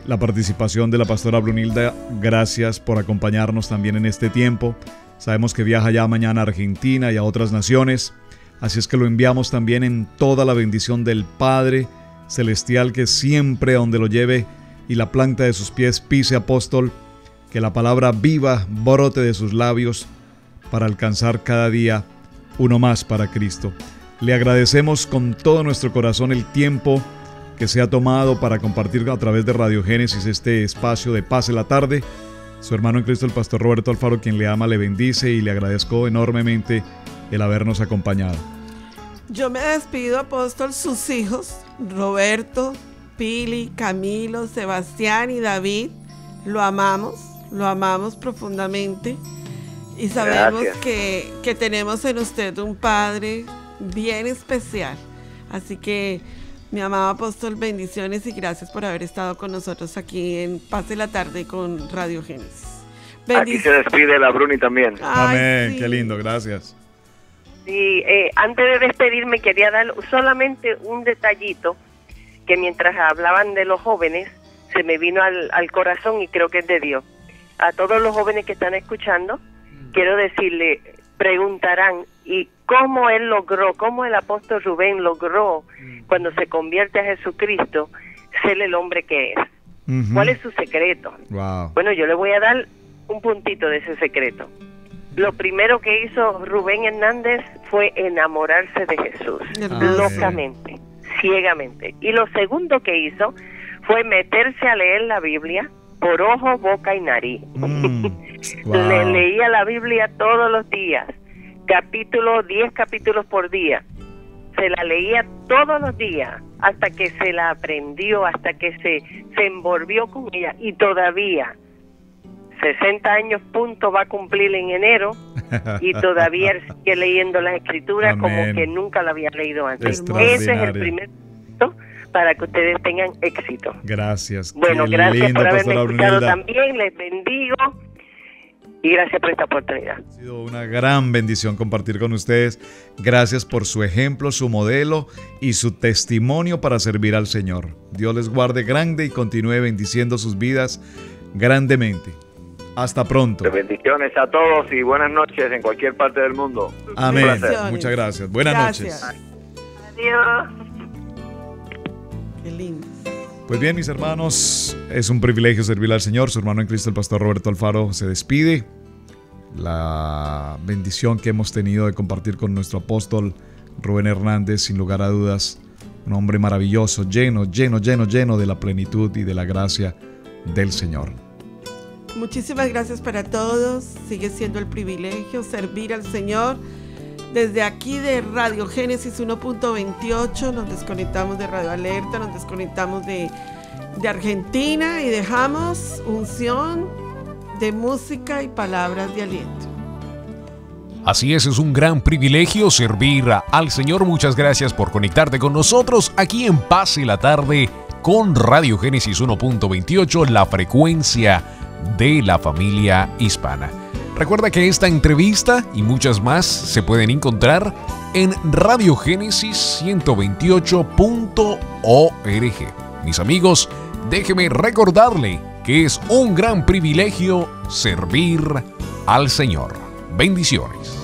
La participación de la pastora Brunilda, gracias por acompañarnos también en este tiempo. Sabemos que viaja ya mañana a Argentina y a otras naciones, así es que lo enviamos también en toda la bendición del Padre Celestial, que siempre a donde lo lleve y la planta de sus pies pise, apóstol, que la palabra viva brote de sus labios para alcanzar cada día uno más para Cristo. Le agradecemos con todo nuestro corazón el tiempo que se ha tomado para compartir a través de Radio Génesis este espacio de Pase la Tarde. Su hermano en Cristo, el pastor Roberto Alfaro, quien le ama, le bendice y le agradezco enormemente el habernos acompañado. Yo me despido, apóstol, sus hijos, Roberto, Pili, Camilo, Sebastián y David. Lo amamos profundamente y sabemos que tenemos en usted un Padre bien especial. Así que, mi amado apóstol, bendiciones y gracias por haber estado con nosotros aquí en Pase la Tarde con Radio Génesis. Aquí se despide la Bruni también. Amén, sí. Qué lindo, gracias. Sí, antes de despedirme quería dar solamente un detallito que mientras hablaban de los jóvenes se me vino al corazón y creo que es de Dios. A todos los jóvenes que están escuchando, quiero decirle, preguntarán, ¿y cómo cómo el apóstol Rubén logró, cuando se convierte a Jesucristo, ser el hombre que es? ¿Cuál es su secreto? Wow. Bueno, yo le voy a dar un puntito de ese secreto. Lo primero que hizo Rubén Hernández fue enamorarse de Jesús, locamente, ciegamente. Y lo segundo que hizo fue meterse a leer la Biblia por ojo, boca y nariz. Wow. Le leía la Biblia todos los días, 10 capítulos por día. Se la leía todos los días hasta que se la aprendió, hasta que se envolvió con ella, y todavía 60 años punto va a cumplir en enero y todavía sigue leyendo las escrituras. Amén. Como que nunca la había leído antes. Ese es el primer punto para que ustedes tengan éxito. Gracias. Bueno, qué gracias lindo, por haberme escuchado Brunilda. también, les bendigo y gracias por esta oportunidad. Ha sido una gran bendición compartir con ustedes. Gracias por su ejemplo, su modelo y su testimonio para servir al Señor. Dios les guarde grande y continúe bendiciendo sus vidas grandemente. Hasta pronto. Bendiciones a todos y buenas noches en cualquier parte del mundo. Amén. Muchas gracias. Buenas noches. Adiós. Qué lindo. Pues bien, mis hermanos, es un privilegio servir al Señor. Su hermano en Cristo, el pastor Roberto Alfaro, se despide. La bendición que hemos tenido de compartir con nuestro apóstol Rubén Hernández, sin lugar a dudas, un hombre maravilloso, lleno de la plenitud y de la gracia del Señor. Muchísimas gracias para todos. Sigue siendo el privilegio servir al Señor. Desde aquí de Radio Génesis 1.28 nos desconectamos de Radio Alerta, nos desconectamos de Argentina y dejamos unción de música y palabras de aliento. Así es un gran privilegio servir al Señor. Muchas gracias por conectarte con nosotros aquí en Pase la Tarde con Radio Génesis 1.28, la frecuencia de la familia hispana. Recuerda que esta entrevista y muchas más se pueden encontrar en radiogenesis 128.org. Mis amigos, déjeme recordarle que es un gran privilegio servir al Señor. Bendiciones.